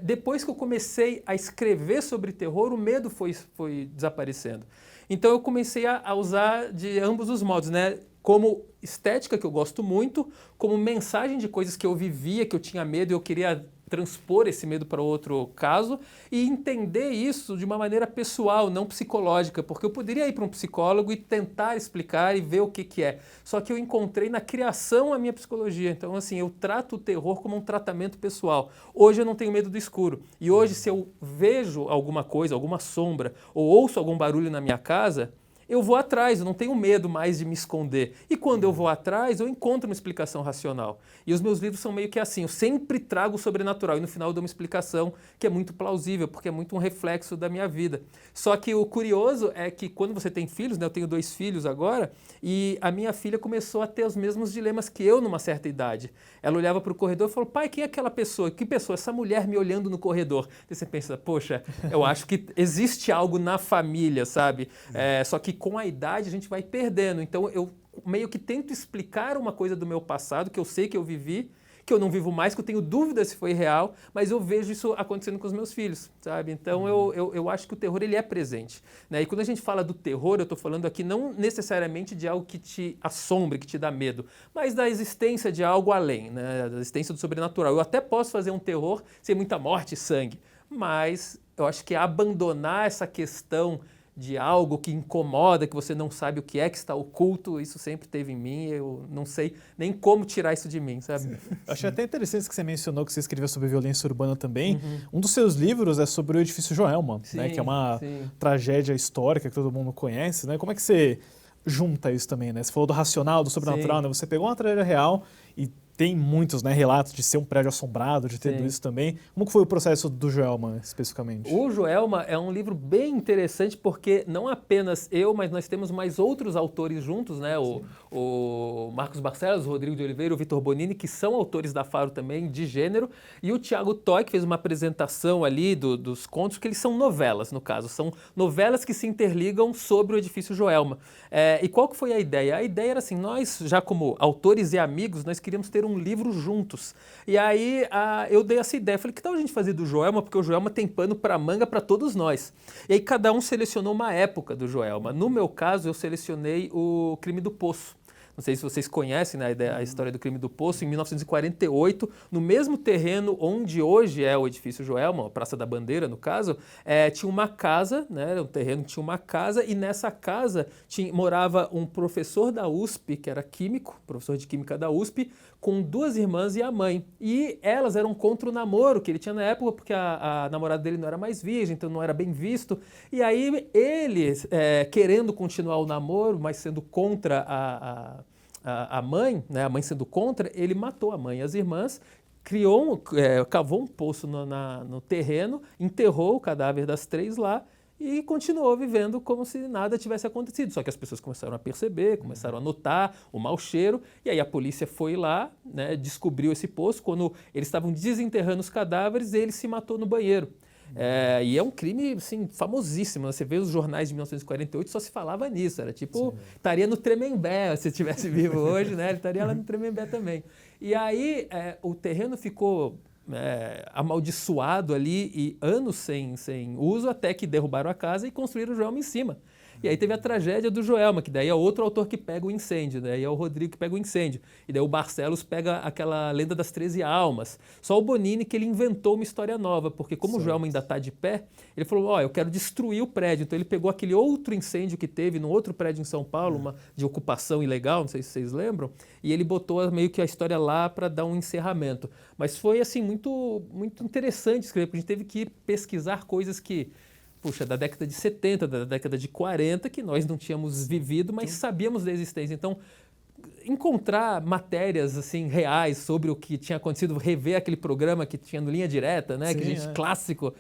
depois que eu comecei a escrever sobre terror, o medo foi desaparecendo. Então eu comecei a usar de ambos os modos, né? Como estética, que eu gosto muito, como mensagem de coisas que eu vivia, que eu tinha medo e eu queria transpor esse medo para outro caso e entender isso de uma maneira pessoal, não psicológica, porque eu poderia ir para um psicólogo e tentar explicar e ver o que é. Só que eu encontrei na criação a minha psicologia. Então, assim, eu trato o terror como um tratamento pessoal. Hoje eu não tenho medo do escuro. E hoje, se eu vejo alguma coisa, alguma sombra, ou ouço algum barulho na minha casa, eu vou atrás, eu não tenho medo mais de me esconder. E quando eu vou atrás, eu encontro uma explicação racional. E os meus livros são meio que assim, eu sempre trago o sobrenatural e no final eu dou uma explicação que é muito plausível, porque é muito um reflexo da minha vida. Só que o curioso é que quando você tem filhos, né, eu tenho 2 filhos agora, e a minha filha começou a ter os mesmos dilemas que eu numa certa idade. Ela olhava para o corredor e falou, pai, quem é aquela pessoa? Que pessoa? Essa mulher me olhando no corredor. E você pensa, poxa, eu acho que existe algo na família, sabe? Só que com a idade a gente vai perdendo. Então eu meio que tento explicar uma coisa do meu passado, que eu sei que eu vivi, que eu não vivo mais, que eu tenho dúvida se foi real, mas eu vejo isso acontecendo com os meus filhos, sabe? Então eu acho que o terror ele é presente, né? E quando a gente fala do terror, eu estou falando aqui não necessariamente de algo que te assombre, que te dá medo, mas da existência de algo além, né? Da existência do sobrenatural. Eu até posso fazer um terror sem muita morte e sangue, mas eu acho que abandonar essa questão de algo que incomoda, que você não sabe o que está oculto, isso sempre teve em mim, eu não sei nem como tirar isso de mim, sabe? Eu achei até interessante que você mencionou que você escreveu sobre violência urbana também. Um dos seus livros é sobre o edifício Joelma, né, que é uma tragédia histórica que todo mundo conhece, né? Como é que você junta isso também, né? Você falou do racional, do sobrenatural, né? Você pegou uma tragédia real e tem muitos, né, relatos de ser um prédio assombrado, de ter tudo isso também. Como que foi o processo do Joelma, especificamente? O Joelma é um livro bem interessante porque não apenas eu, mas nós temos mais outros autores juntos, né? O Marcos Barcelos, o Rodrigo de Oliveira, o Vitor Bonini, que são autores da Faro também, de gênero, e o Thiago Toy, que fez uma apresentação ali dos contos, que eles são novelas, no caso. São novelas que se interligam sobre o edifício Joelma. E qual que foi a ideia? A ideia era assim, nós, já como autores e amigos, nós queríamos ter um livro juntos. E aí eu dei essa ideia, falei, que tal a gente fazer do Joelma, porque o Joelma tem pano para manga para todos nós. E aí cada um selecionou uma época do Joelma. No meu caso, eu selecionei o Crime do Poço. Não sei se vocês conhecem, né, a história do Crime do Poço. Em 1948, no mesmo terreno onde hoje é o edifício Joelma, a Praça da Bandeira, no caso, tinha uma casa, né, era um terreno que tinha uma casa, e nessa casa morava um professor da USP, que era químico, professor de química da USP, com 2 irmãs e a mãe. E elas eram contra o namoro que ele tinha na época, porque a namorada dele não era mais virgem, então não era bem visto. E aí ele, querendo continuar o namoro, mas sendo contra a mãe, né, a mãe sendo contra, ele matou a mãe e as irmãs, cavou um poço no terreno, enterrou o cadáver das 3 lá e continuou vivendo como se nada tivesse acontecido. Só que as pessoas começaram a perceber, começaram a notar o mau cheiro, e aí a polícia foi lá, né, descobriu esse poço. Quando eles estavam desenterrando os cadáveres, ele se matou no banheiro. E é um crime, assim, famosíssimo. Você vê os jornais de 1948, só se falava nisso. Era tipo, estaria no Tremembé, se estivesse vivo hoje, né? Ele estaria lá no Tremembé também. E aí o terreno ficou amaldiçoado ali e anos sem uso, até que derrubaram a casa e construíram o Joelma em cima. E aí teve a tragédia do Joelma, que daí é outro autor que pega o incêndio, daí é o Rodrigo que pega o incêndio. E daí o Barcelos pega aquela Lenda das 13 Almas. Só o Bonini que ele inventou uma história nova, porque como o Joelma ainda está de pé, ele falou, eu quero destruir o prédio. Então ele pegou aquele outro incêndio que teve num outro prédio em São Paulo, uma de ocupação ilegal, não sei se vocês lembram, e ele botou meio que a história lá para dar um encerramento. Mas foi assim muito, muito interessante escrever, porque a gente teve que pesquisar coisas que da década de 70, da década de 40, que nós não tínhamos vivido, mas sabíamos da existência. Então, encontrar matérias assim reais sobre o que tinha acontecido, rever aquele programa que tinha no Linha Direta, né, clássico,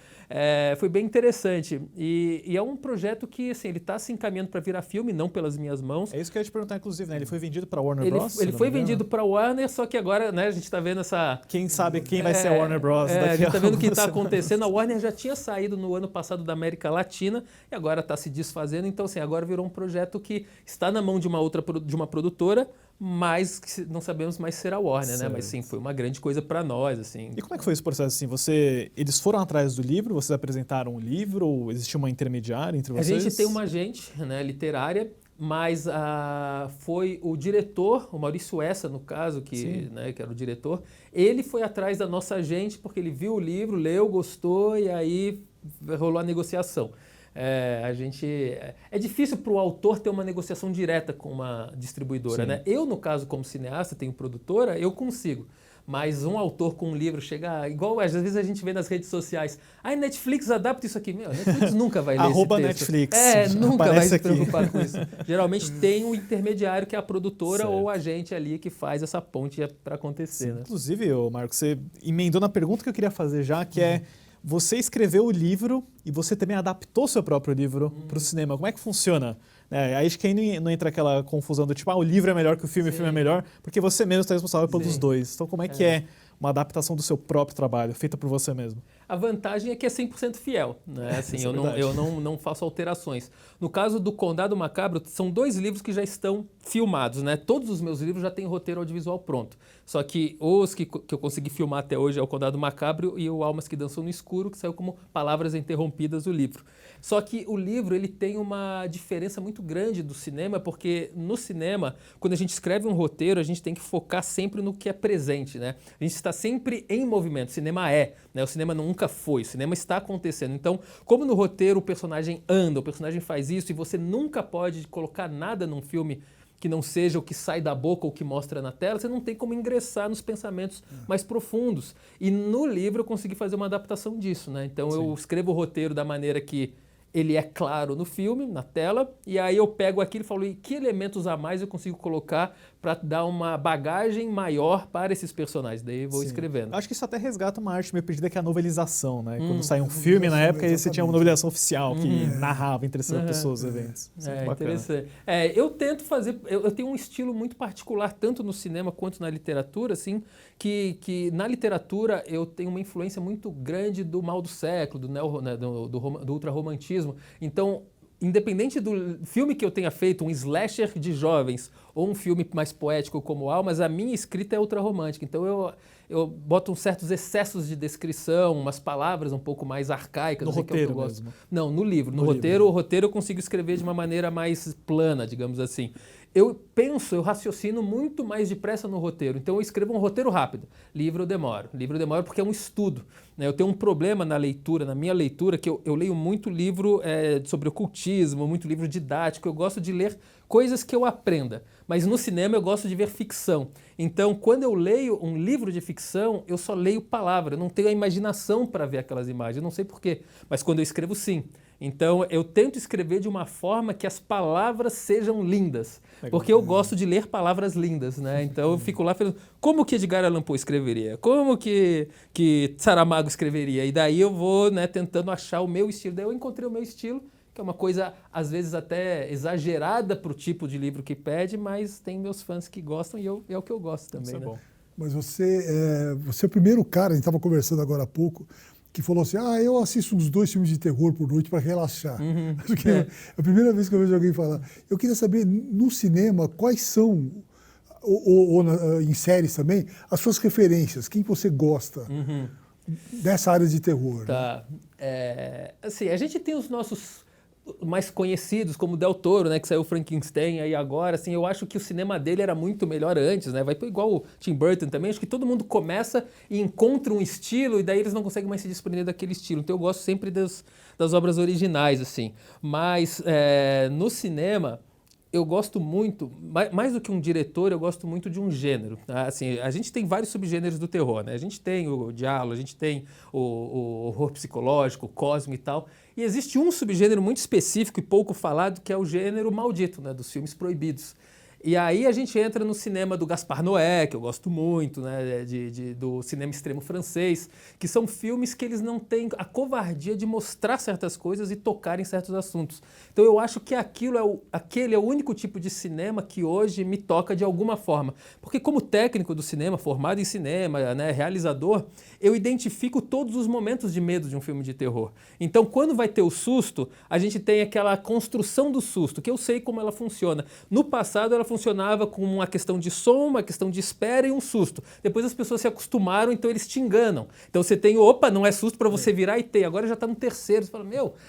foi bem interessante. E é um projeto que assim, ele está se encaminhando para virar filme, não pelas minhas mãos. É isso que eu ia te perguntar, inclusive, né? Ele foi vendido para a Warner Bros? Ele foi vendido para a Warner, só que agora, né, a gente está vendo essa... Quem sabe quem vai ser a Warner Bros? A gente está vendo o que está acontecendo. A Warner já tinha saído no ano passado da América Latina e agora está se desfazendo. Então, assim, agora virou um projeto que está na mão de uma produtora, mas que não sabemos mais se será a Warner, né? Mas sim, foi uma grande coisa para nós, assim. E como é que foi esse processo, assim? Eles foram atrás do livro, vocês apresentaram um livro, ou existia uma intermediária entre vocês? A gente tem uma agente, né, literária, mas foi o diretor, o Maurício Essa, no caso, que era o diretor, ele foi atrás da nossa agente porque ele viu o livro, leu, gostou e aí rolou a negociação. É difícil para o autor ter uma negociação direta com uma distribuidora, né? Eu, no caso, como cineasta, tenho produtora, eu consigo. Mas um autor com um livro chega... Igual às vezes a gente vê nas redes sociais. Netflix adapta isso aqui. Netflix nunca vai ler esse texto. Netflix. Nunca vai se preocupar com isso. Geralmente tem um intermediário que é a produtora ou a agente ali que faz essa ponte para acontecer. Né? Inclusive, Marcos, você emendou na pergunta que eu queria fazer já, que é... Você escreveu o livro e você também adaptou seu próprio livro para o cinema. Como é que funciona? Aí acho que aí não entra aquela confusão do tipo, o livro é melhor que o filme é melhor, porque você mesmo está responsável pelos dois. Então como é que é uma adaptação do seu próprio trabalho, feita por você mesmo? A vantagem é que é 100% fiel, né? Assim, eu não faço alterações. No caso do Condado Macabro, são 2 livros que já estão filmados, né? Todos os meus livros já têm roteiro audiovisual pronto. Só que os que eu consegui filmar até hoje é o Condado Macabro e o Almas que Dançam no Escuro, que saiu como Palavras Interrompidas, o livro. Só que o livro ele tem uma diferença muito grande do cinema, porque no cinema, quando a gente escreve um roteiro, a gente tem que focar sempre no que é presente, né? A gente está sempre em movimento. O cinema né? O cinema nunca foi, o cinema está acontecendo. Então, como no roteiro o personagem anda, o personagem faz isso e você nunca pode colocar nada num filme que não seja o que sai da boca ou que mostra na tela, você não tem como ingressar nos pensamentos mais profundos. E no livro eu consegui fazer uma adaptação disso, né? Então eu escrevo o roteiro da maneira que ele é claro no filme, na tela, e aí eu pego aquilo e falo, e que elementos a mais eu consigo colocar para dar uma bagagem maior para esses personagens? Daí eu vou escrevendo. Acho que isso até resgata uma arte meio perdida, que é a novelização, né? Quando sai um filme, na época, aí você tinha uma novelização oficial, que narrava em terceira pessoa os eventos. Isso é interessante. Eu tento fazer... Eu tenho um estilo muito particular, tanto no cinema quanto na literatura, assim, que na literatura eu tenho uma influência muito grande do mal do século, do ultrarromantismo. Então, independente do filme que eu tenha feito, um slasher de jovens ou um filme mais poético como Almas, a minha escrita é ultrarromântica. Então eu boto uns certos excessos de descrição, umas palavras um pouco mais arcaicas. No roteiro que eu gosto. Mesmo? Não, no livro. No roteiro, o roteiro eu consigo escrever de uma maneira mais plana, digamos assim. Eu raciocino muito mais depressa no roteiro. Então eu escrevo um roteiro rápido. Livro eu demoro. Livro eu demoro porque é um estudo. Né? Eu tenho um problema na minha leitura, que eu leio muito livro sobre ocultismo, muito livro didático. Eu gosto de ler coisas que eu aprenda. Mas no cinema eu gosto de ver ficção. Então, quando eu leio um livro de ficção, eu só leio palavra, eu não tenho a imaginação para ver aquelas imagens, eu não sei porquê, mas quando eu escrevo, sim. Então, eu tento escrever de uma forma que as palavras sejam lindas, porque eu gosto de ler palavras lindas, né? Então, eu fico lá falando, como que Edgar Allan Poe escreveria? Como que Saramago escreveria? E daí eu vou, né, tentando achar o meu estilo. Daí eu encontrei o meu estilo, que é uma coisa, às vezes, até exagerada para o tipo de livro que pede, mas tem meus fãs que gostam e é o que eu gosto também. Isso é né? bom. Mas você é o primeiro cara, a gente estava conversando agora há pouco, que falou assim, eu assisto uns 2 filmes de terror por noite para relaxar. Porque é a primeira vez que eu vejo alguém falar. Eu queria saber, no cinema, quais são, em séries também, as suas referências, quem você gosta dessa área de terror. Né? Tá. Assim, a gente tem os nossos mais conhecidos, como Del Toro, né, que saiu Frankenstein aí agora, assim, eu acho que o cinema dele era muito melhor antes, né, vai igual o Tim Burton também, acho que todo mundo começa e encontra um estilo e daí eles não conseguem mais se desprender daquele estilo, então eu gosto sempre das obras originais, assim, mas no cinema eu gosto muito, mais do que um diretor, eu gosto muito de um gênero. Tá? Assim, a gente tem vários subgêneros do terror, né? A gente tem o giallo, a gente tem o horror psicológico, o cósmico e tal. E existe um subgênero muito específico e pouco falado, que é o gênero maldito, né? Dos filmes proibidos. E aí a gente entra no cinema do Gaspar Noé, que eu gosto muito, né, do cinema extremo francês, que são filmes que eles não têm a covardia de mostrar certas coisas e tocar em certos assuntos. Então eu acho que aquele é o único tipo de cinema que hoje me toca de alguma forma. Porque como técnico do cinema, formado em cinema, né, realizador, eu identifico todos os momentos de medo de um filme de terror. Então quando vai ter o susto, a gente tem aquela construção do susto, que eu sei como ela funciona. No passado ela funcionava com uma questão de som, uma questão de espera e um susto. Depois as pessoas se acostumaram, então eles te enganam. Então você tem, não é susto para você virar e ter. Agora já está no terceiro. Você fala,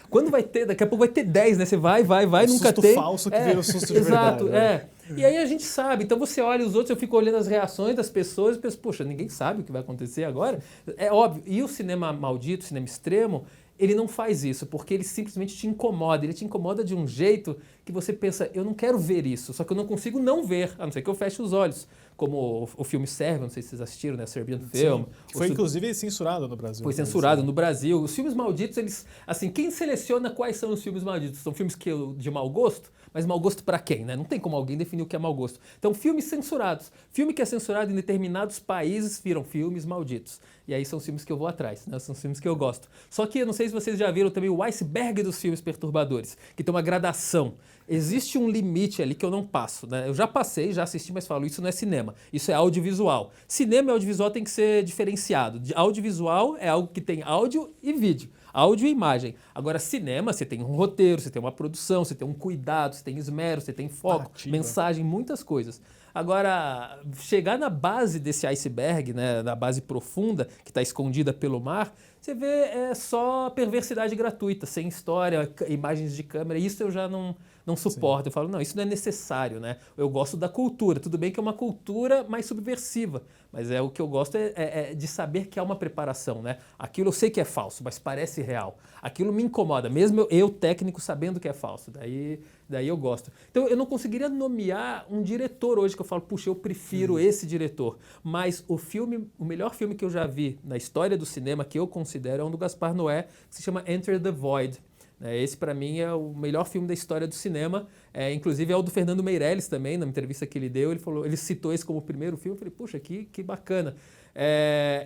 quando vai ter? Daqui a pouco vai ter 10, né? Você vai, nunca susto tem. Falso que vira o susto de exato, verdade. E aí a gente sabe. Então você olha os outros, eu fico olhando as reações das pessoas e penso, poxa, ninguém sabe o que vai acontecer agora. É óbvio. E o cinema maldito, o cinema extremo, ele não faz isso, porque ele simplesmente te incomoda. Ele te incomoda de um jeito que você pensa, eu não quero ver isso, só que eu não consigo não ver, a não ser que eu feche os olhos. Como o filme Serbian, não sei se vocês assistiram, né? Serbian Film. Que foi inclusive censurado no Brasil. Foi censurado no Brasil. Os filmes malditos, eles... Assim, quem seleciona quais são os filmes malditos? São filmes de mau gosto? Mas mau gosto para quem, né? Não tem como alguém definir o que é mau gosto. Então, filmes censurados. Filme que é censurado em determinados países viram filmes malditos. E aí são os filmes que eu vou atrás, né? São os filmes que eu gosto. Só que eu não sei se vocês já viram também o iceberg dos filmes perturbadores, que tem uma gradação. Existe um limite ali que eu não passo, né? Eu já passei, já assisti, mas falo, isso não é cinema, isso é audiovisual. Cinema e audiovisual tem que ser diferenciado. Audiovisual é algo que tem áudio e vídeo. Áudio e imagem. Agora, cinema, você tem um roteiro, você tem uma produção, você tem um cuidado, você tem esmero, você tem foco, mensagem, muitas coisas. Agora, chegar na base desse iceberg, né, na base profunda, que está escondida pelo mar, você vê só perversidade gratuita, sem história, imagens de câmera. Isso eu já não suporto. Sim. Eu falo, não, isso não é necessário, né? Eu gosto da cultura. Tudo bem que é uma cultura mais subversiva, mas o que eu gosto é de saber que há uma preparação, né? Aquilo eu sei que é falso, mas parece real. Aquilo me incomoda, mesmo eu técnico, sabendo que é falso. Daí eu gosto. Então, eu não conseguiria nomear um diretor hoje que eu falo, puxa, eu prefiro esse diretor. Mas o melhor filme que eu já vi na história do cinema, que eu considero, é um do Gaspar Noé, que se chama Enter the Void. Esse, para mim, é o melhor filme da história do cinema. Inclusive, é o do Fernando Meirelles também, na entrevista que ele deu. Ele citou esse como o primeiro filme. Eu falei, puxa, que bacana.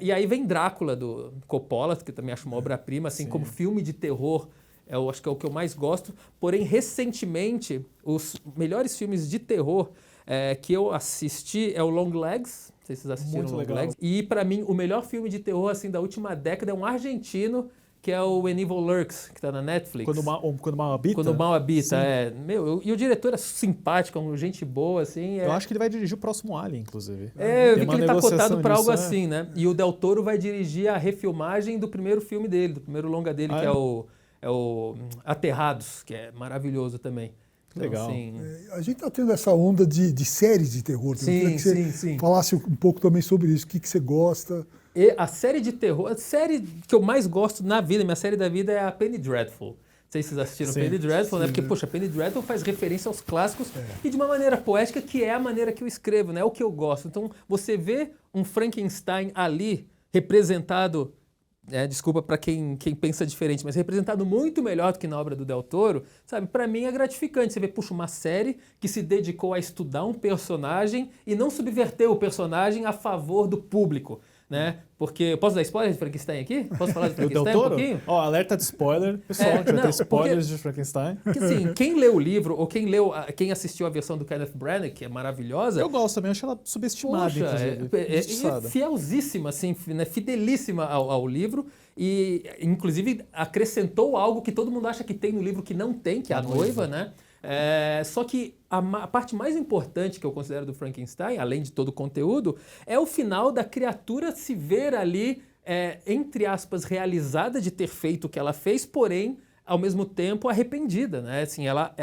E aí vem Drácula, do Coppola, que eu também acho uma obra-prima, assim, como filme de terror. Eu acho que é o que eu mais gosto. Porém, recentemente, os melhores filmes de terror que eu assisti é o Long Legs. Não sei se vocês assistiram o Long Legs. E, para mim, o melhor filme de terror assim, da última década é um argentino, que é o When Evil Lurks, que está na Netflix. Quando o Mal Habita? Quando o Mal Habita, e o diretor é simpático, é gente boa, assim. Eu acho que ele vai dirigir o próximo Alien, inclusive. Eu vi que ele está cotado para algo assim, né? E o Del Toro vai dirigir a refilmagem do primeiro filme dele, do primeiro longa dele, que é o Aterrados, que é maravilhoso também. Então, legal. Assim... A gente está tendo essa onda de séries de terror. Eu queria que você falasse um pouco também sobre isso. O que você gosta? E a série de terror, a série que eu mais gosto na vida, minha série da vida é a Penny Dreadful. sei se vocês assistiram Sim. Penny Dreadful, né? Porque, poxa, Penny Dreadful faz referência aos clássicos e de uma maneira poética, que é a maneira que eu escrevo, né? É o que eu gosto. Então, você vê um Frankenstein ali representado, desculpa para quem pensa diferente, mas representado muito melhor do que na obra do Del Toro, sabe? Para mim é gratificante. Você vê, puxa, uma série que se dedicou a estudar um personagem e não subverteu o personagem a favor do público, né? Porque, posso dar spoiler de Frankenstein aqui? Posso falar de O Del Frankenstein um Toro? pouquinho? Ó, alerta de spoiler. Pessoal, a gente vai não, ter spoilers porque- de Frankenstein. Porque assim, quem leu o livro, ou quem assistiu a versão do Kenneth Branagh, que é maravilhosa, Eu gosto também, eu acho ela subestimada, poxa, inclusive. é Injustiçada. fielzíssima, assim, né, fidelíssima ao livro e, inclusive, acrescentou algo que todo mundo acha que tem no livro que não tem, que é a noiva, né? Só que a parte mais importante que eu considero do Frankenstein, além de todo o conteúdo, é o final da criatura se ver ali, entre aspas, realizada de ter feito o que ela fez, porém, ao mesmo tempo, arrependida, né? Assim, ela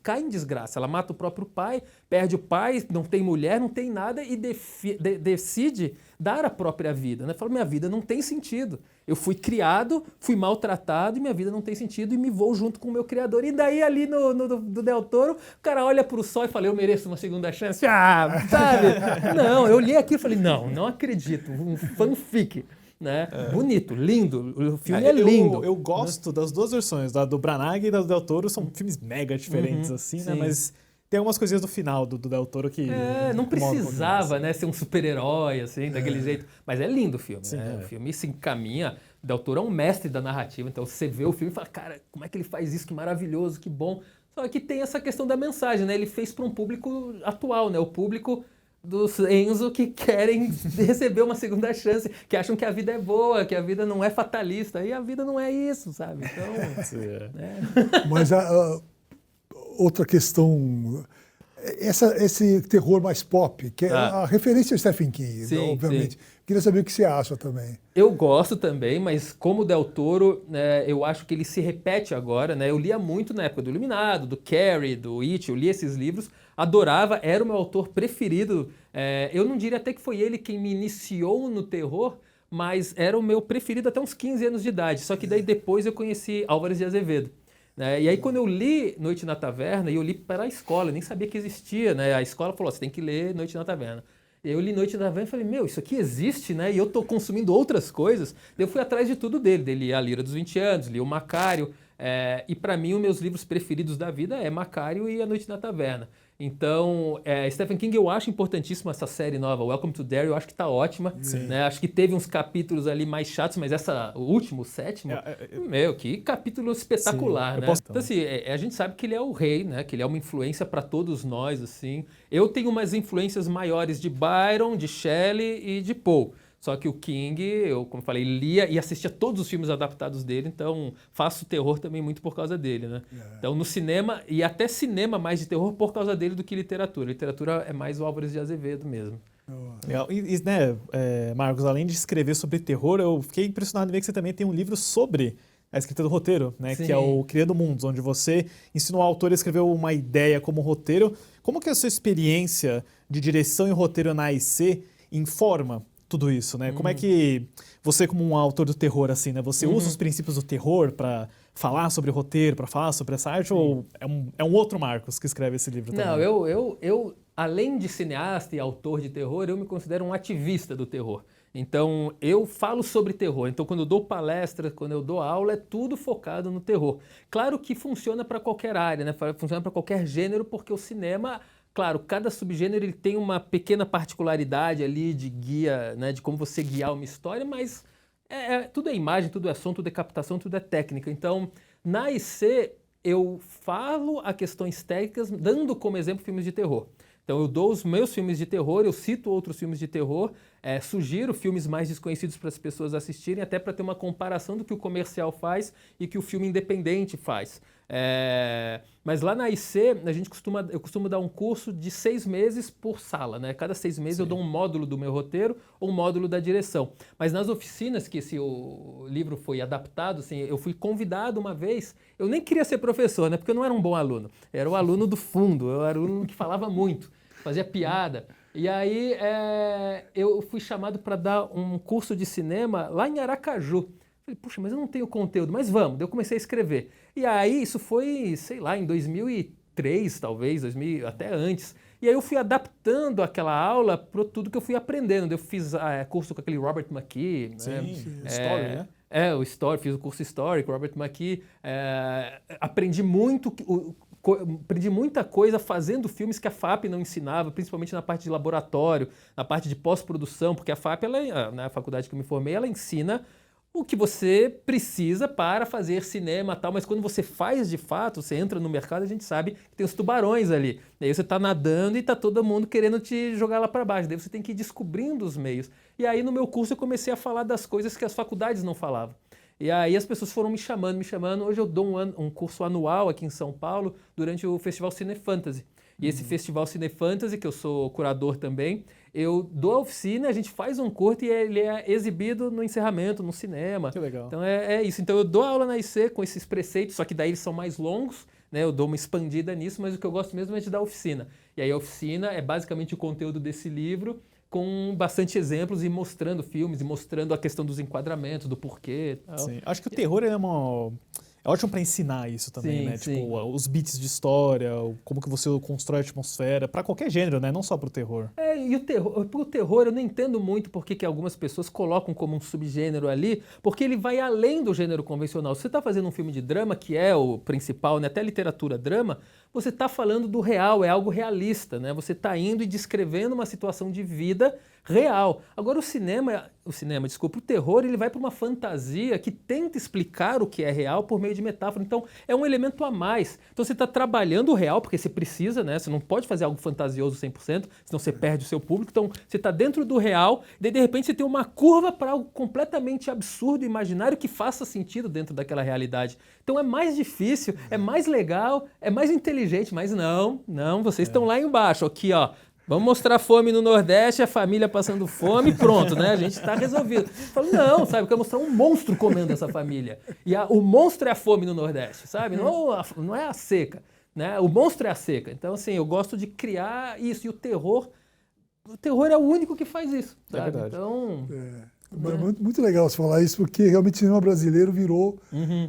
cai em desgraça, ela mata o próprio pai, perde o pai, não tem mulher, não tem nada e decide dar a própria vida, né? Fala, minha vida não tem sentido. Eu fui criado, fui maltratado e minha vida não tem sentido e me vou junto com o meu criador. E daí ali do Del Toro, o cara olha pro sol e fala, eu mereço uma segunda chance. Ah, sabe? Não, eu olhei aqui e falei, não acredito, um fanfic. Né? Bonito, lindo, o filme é lindo. Eu gosto das duas versões, da do Branagh e da do Del Toro, são filmes mega diferentes, assim, né? sim. Mas tem algumas coisinhas do final do Del Toro que... Não incomodam um pouquinho precisava, mais. né, ser um super-herói, assim, daquele jeito. Mas é lindo o filme, Sim, né? é. O filme se encaminha. O Del Toro é um mestre da narrativa, então você vê o filme e fala, cara, como é que ele faz isso? Que maravilhoso, que bom. Só que tem essa questão da mensagem, né? Ele fez para um público atual, né? O público dos Enzo que querem receber uma segunda chance, que acham que a vida é boa, que a vida não é fatalista. E a vida não é isso, sabe? Então, Sim, é. Mas outra questão, esse terror mais pop, que é a referência ao Stephen King, Sim, obviamente. sim. Queria saber o que você acha também. eu gosto também, mas como o Del Toro, né, eu acho que ele se repete agora, né? Eu lia muito na época do Iluminado, do Carrie, do It, eu li esses livros, adorava, era o meu autor preferido. Eu não diria até que foi ele quem me iniciou no terror, mas era o meu preferido até uns 15 anos de idade. Só que daí depois eu conheci Álvares de Azevedo. Né? E aí quando eu li Noite na Taverna, e eu li para a escola, eu nem sabia que existia, né? A escola falou, você tem que ler Noite na Taverna. Eu li Noite na Taverna e falei, isso aqui existe, né? E eu tô consumindo outras coisas. Eu fui atrás de tudo dele. Li A Lira dos 20 Anos, li o Macário. E para mim, os meus livros preferidos da vida é Macário e A Noite na Taverna. Então, Stephen King, eu acho importantíssima essa série nova, Welcome to Derry, eu acho que tá ótima. Né? Acho que teve uns capítulos ali mais chatos, mas o último, o sétimo, que capítulo espetacular, Sim, né? Então, assim, a gente sabe que ele é o rei, né? Que ele é uma influência para todos nós, assim. Eu tenho umas influências maiores de Byron, de Shelley e de Poe. Só que o King, eu, como falei, lia e assistia todos os filmes adaptados dele, então faço terror também muito por causa dele, né? Então no cinema, e até cinema mais de terror por causa dele do que literatura. Literatura é mais o Álvares de Azevedo mesmo. Legal. Né, Marcos, além de escrever sobre terror, eu fiquei impressionado em ver que você também tem um livro sobre a escrita do roteiro, né? Sim. Que é o Criando Mundos, onde você ensinou o autor a escrever uma ideia como roteiro. Como que a sua experiência de direção e roteiro na AIC informa tudo isso, né? Como é que você, como um autor do terror, assim, né? Você usa os princípios do terror para falar sobre roteiro, para falar sobre essa arte, ou é um outro Marcos que escreve esse livro também? Não, eu além de cineasta e autor de terror, eu me considero um ativista do terror. Então, eu falo sobre terror. Então, quando eu dou palestra, quando eu dou aula, é tudo focado no terror. Claro que funciona para qualquer área, né? Funciona para qualquer gênero, porque o cinema... Claro, cada subgênero ele tem uma pequena particularidade ali de guia, né, de como você guiar uma história, mas tudo é imagem, tudo é som, tudo é captação, tudo é técnica. Então, na IC, eu falo a questões técnicas, dando como exemplo filmes de terror. Então, eu dou os meus filmes de terror, eu cito outros filmes de terror, sugiro filmes mais desconhecidos para as pessoas assistirem, até para ter uma comparação do que o comercial faz e que o filme independente faz. Mas lá na IC, eu costumo dar um curso de 6 meses por sala, né? Cada 6 meses eu dou um módulo do meu roteiro ou um módulo da direção. Mas nas oficinas que o livro foi adaptado, assim, eu fui convidado uma vez, eu nem queria ser professor, né? Porque eu não era um bom aluno. Era o aluno do fundo, eu era o aluno que falava muito, fazia piada. E aí eu fui chamado para dar um curso de cinema lá em Aracaju. Falei, puxa, mas eu não tenho conteúdo, mas vamos. Daí eu comecei a escrever. E aí isso foi, sei lá, em 2003, talvez, 2000, até antes. E aí eu fui adaptando aquela aula para tudo que eu fui aprendendo. Eu fiz curso com aquele Robert McKee. Sim, né? Story, né? O Story, fiz o curso Story com Robert McKee. Aprendi muita coisa fazendo filmes que a FAP não ensinava, principalmente na parte de laboratório, na parte de pós-produção, porque a FAP, na faculdade que eu me formei, ela ensina o que você precisa para fazer cinema e tal, mas quando você faz de fato, você entra no mercado, a gente sabe que tem os tubarões ali. E aí você está nadando e está todo mundo querendo te jogar lá para baixo. Daí você tem que ir descobrindo os meios. E aí no meu curso eu comecei a falar das coisas que as faculdades não falavam. E aí as pessoas foram me chamando. Hoje eu dou um curso anual aqui em São Paulo durante o Festival Cine Fantasy. E esse Festival Cine Fantasy, que eu sou curador também, eu dou a oficina, a gente faz um curto e ele é exibido no encerramento, no cinema. Que legal. Então é isso. Então eu dou aula na IC com esses preceitos, só que daí eles são mais longos, né? Eu dou uma expandida nisso, mas o que eu gosto mesmo é de dar oficina. E aí a oficina é basicamente o conteúdo desse livro, com bastante exemplos e mostrando filmes, e mostrando a questão dos enquadramentos, do porquê. Tal. Sim. Acho que o terror é ótimo para ensinar isso também, Sim, né? sim. Tipo, os beats de história, como que você constrói a atmosfera, para qualquer gênero, né? Não só pro terror. E pro terror eu não entendo muito porque que algumas pessoas colocam como um subgênero ali, porque ele vai além do gênero convencional. Se você está fazendo um filme de drama, que é o principal, né? Até literatura drama, você está falando do real, é algo realista, né? Você está indo e descrevendo uma situação de vida real. Agora o terror, ele vai para uma fantasia que tenta explicar o que é real por meio de metáfora. Então, é um elemento a mais. Então, você está trabalhando o real, porque você precisa, né? Você não pode fazer algo fantasioso 100%, senão você perde o seu público. Então, você está dentro do real, e daí, de repente, você tem uma curva para algo completamente absurdo, imaginário, que faça sentido dentro daquela realidade. Então, é mais difícil, é mais legal, é mais inteligente, mas não, vocês estão lá embaixo, aqui, ó. Vamos mostrar fome no Nordeste, a família passando fome, pronto, né? A gente está resolvido. Falo, não, sabe? Eu quero mostrar um monstro comendo essa família. E o monstro é a fome no Nordeste, sabe? Não é a seca, né? O monstro é a seca. Então, assim, eu gosto de criar isso. E o terror é o único que faz isso, sabe? verdade. Então... Muito legal você falar isso, porque realmente o cinema brasileiro virou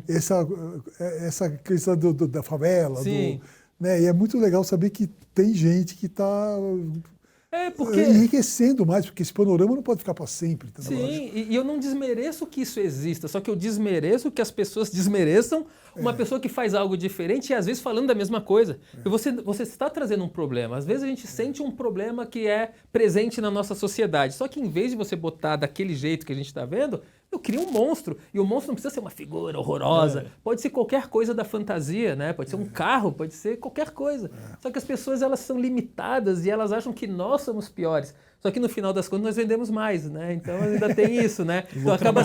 essa questão da favela, Sim. né? E é muito legal saber que tem gente que está porque... enriquecendo mais, porque esse panorama não pode ficar para sempre. Tá? Sim, e eu não desmereço que isso exista, só que eu desmereço que as pessoas desmereçam uma pessoa que faz algo diferente e às vezes falando da mesma coisa. E você está trazendo um problema. Às vezes a gente sente um problema que é presente na nossa sociedade. Só que em vez de você botar daquele jeito que a gente está vendo, eu crio um monstro. E o monstro não precisa ser uma figura horrorosa. Pode ser qualquer coisa da fantasia, né? Pode ser um carro, pode ser qualquer coisa. Só que as pessoas, elas são limitadas e elas acham que nós somos piores. Só que no final das contas nós vendemos mais, né? Então ainda tem isso, né? Então acaba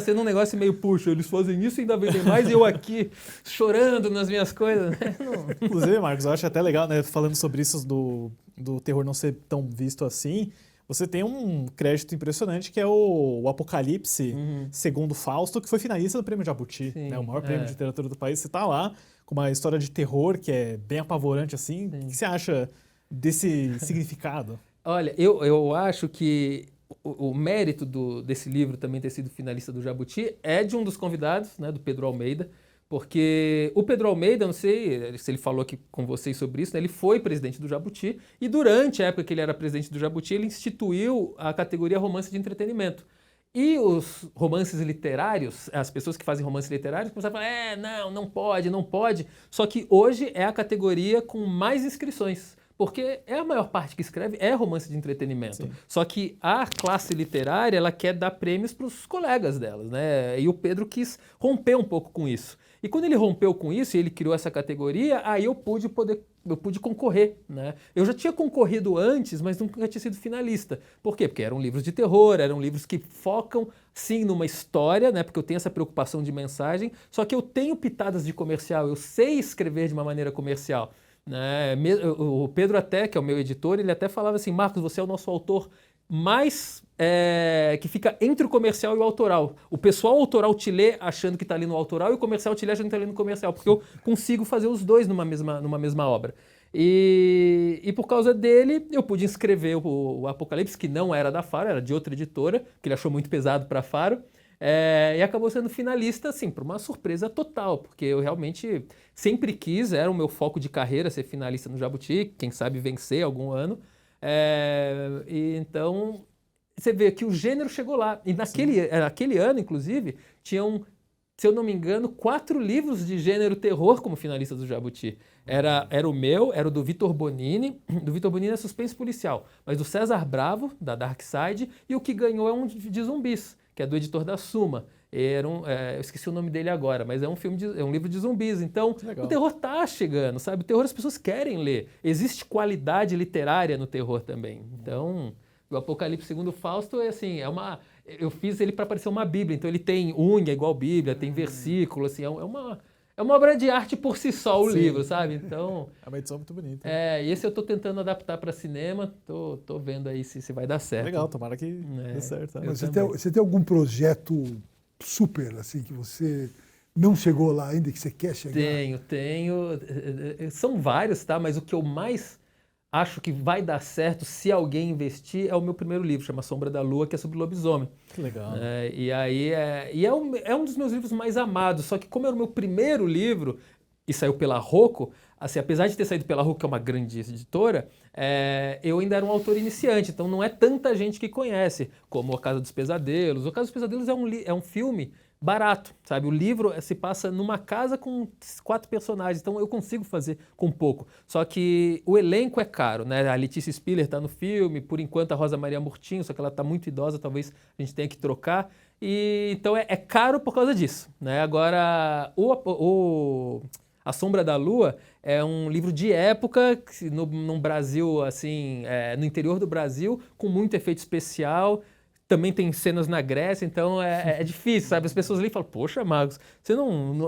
sendo um negócio meio, puxa, eles fazem isso e ainda vendem mais e eu aqui chorando nas minhas coisas, né? Inclusive, Marcos, eu acho até legal, né? Falando sobre isso do terror não ser tão visto assim. Você tem um crédito impressionante que é o Apocalipse, segundo Fausto, que foi finalista do Prêmio Jabuti, né? O maior prêmio de literatura do país. Você tá lá com uma história de terror que é bem apavorante assim. O que você acha desse significado? Olha, eu acho que o mérito desse livro também ter sido finalista do Jabuti é de um dos convidados, né, do Pedro Almeida, porque o Pedro Almeida, não sei se ele falou aqui com vocês sobre isso, né, ele foi presidente do Jabuti e durante a época que ele era presidente do Jabuti, ele instituiu a categoria romance de entretenimento. E os romances literários, as pessoas que fazem romances literários começaram a falar, não pode. Só que hoje é a categoria com mais inscrições. Porque a maior parte que escreve é romance de entretenimento. Sim. Só que a classe literária, ela quer dar prêmios para os colegas delas, né? E o Pedro quis romper um pouco com isso. E quando ele rompeu com isso e ele criou essa categoria, aí eu pude concorrer, né? Eu já tinha concorrido antes, mas nunca tinha sido finalista. Por quê? Porque eram livros de terror, eram livros que focam, sim, numa história, né? Porque eu tenho essa preocupação de mensagem, só que eu tenho pitadas de comercial, eu sei escrever de uma maneira comercial. Né? O Pedro até, que é o meu editor, ele até falava assim, Marcos, você é o nosso autor mais que fica entre o comercial e o autoral. O pessoal autoral te lê achando que está ali no autoral e o comercial te lê achando que está ali no comercial, porque eu consigo fazer os dois numa mesma obra. E por causa dele, eu pude inscrever o Apocalipse, que não era da Faro, era de outra editora, que ele achou muito pesado para a Faro. E acabou sendo finalista, assim, por uma surpresa total, porque eu realmente sempre quis, era o meu foco de carreira ser finalista no Jabuti, quem sabe vencer algum ano. E então, você vê que o gênero chegou lá. E naquele ano, inclusive, tinham, se eu não me engano, 4 livros de gênero terror como finalistas do Jabuti. Era o meu, era o do Vitor Bonini. Do Vitor Bonini é suspense policial, mas do César Bravo, da Dark Side, e o que ganhou é um de zumbis, que é do editor da Suma. Eu esqueci o nome dele agora, mas é um livro de zumbis. Então, o terror tá chegando, sabe? O terror as pessoas querem ler. Existe qualidade literária no terror também. Então, o Apocalipse segundo Fausto é assim, eu fiz ele para parecer uma Bíblia. Então, ele tem unha igual Bíblia, tem versículo, assim, é uma obra de arte por si só o livro, sabe? Então, é uma edição muito bonita. E esse eu tô tentando adaptar para cinema, tô vendo aí se vai dar certo. Legal, tomara que dê certo. Mas você tem algum projeto super, assim, que você não chegou lá ainda, que você quer chegar? Tenho. São vários, tá? Mas o que eu mais acho que vai dar certo se alguém investir é o meu primeiro livro, chama Sombra da Lua, que é sobre lobisomem. Que legal. É um dos meus livros mais amados, só que como era o meu primeiro livro e saiu pela Rocco, assim, apesar de ter saído pela Rocco, que é uma grande editora, eu ainda era um autor iniciante, então não é tanta gente que conhece, como A Casa dos Pesadelos. O Casa dos Pesadelos é um filme barato, sabe? O livro se passa numa casa com 4 personagens, então eu consigo fazer com pouco. Só que o elenco é caro, né? A Letícia Spiller está no filme, por enquanto a Rosa Maria Murtinho, só que ela está muito idosa, talvez a gente tenha que trocar. E então é caro por causa disso, né? Agora, A Sombra da Lua é um livro de época, no Brasil, assim, no interior do Brasil, com muito efeito especial. Também tem cenas na Grécia, então é difícil, sabe? As pessoas ali falam, poxa, Marcos,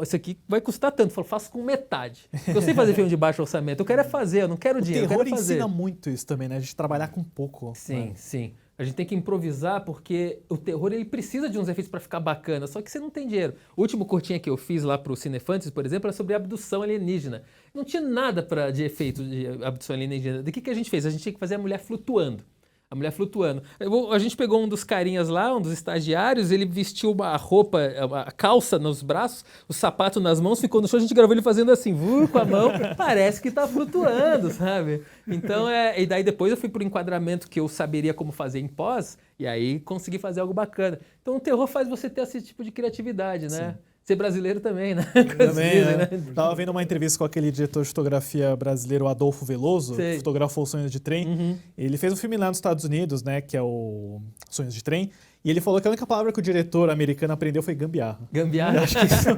isso aqui vai custar tanto. Eu falo, faço com metade. Eu sei fazer filme de baixo orçamento, eu quero fazer, eu não quero dinheiro, eu quero fazer. O terror ensina muito isso também, né? A gente trabalhar com pouco. Sim, sim. A gente tem que improvisar porque o terror ele precisa de uns efeitos para ficar bacana, só que você não tem dinheiro. O último curtinha que eu fiz lá pro Cinefantes, por exemplo, era sobre abdução alienígena. Não tinha nada de efeito de abdução alienígena. Do que a gente fez? A gente tinha que fazer a mulher flutuando. A mulher flutuando. A gente pegou um dos carinhas lá, um dos estagiários, ele vestiu a roupa, a calça nos braços, o sapato nas mãos, ficou no chão, a gente gravou ele fazendo assim, com a mão, parece que tá flutuando, sabe? Então, e daí depois eu fui pro enquadramento que eu saberia como fazer em pós, e aí consegui fazer algo bacana. Então o terror faz você ter esse tipo de criatividade, né? Sim. Ser brasileiro também, né? Também, dizem, né? Tava vendo uma entrevista com aquele diretor de fotografia brasileiro, Adolfo Veloso, que fotografou Sonhos de Trem. Uhum. Ele fez um filme lá nos Estados Unidos, né, que é o Sonhos de Trem, e ele falou que a única palavra que o diretor americano aprendeu foi gambiarra. Gambiarra? Eu acho que isso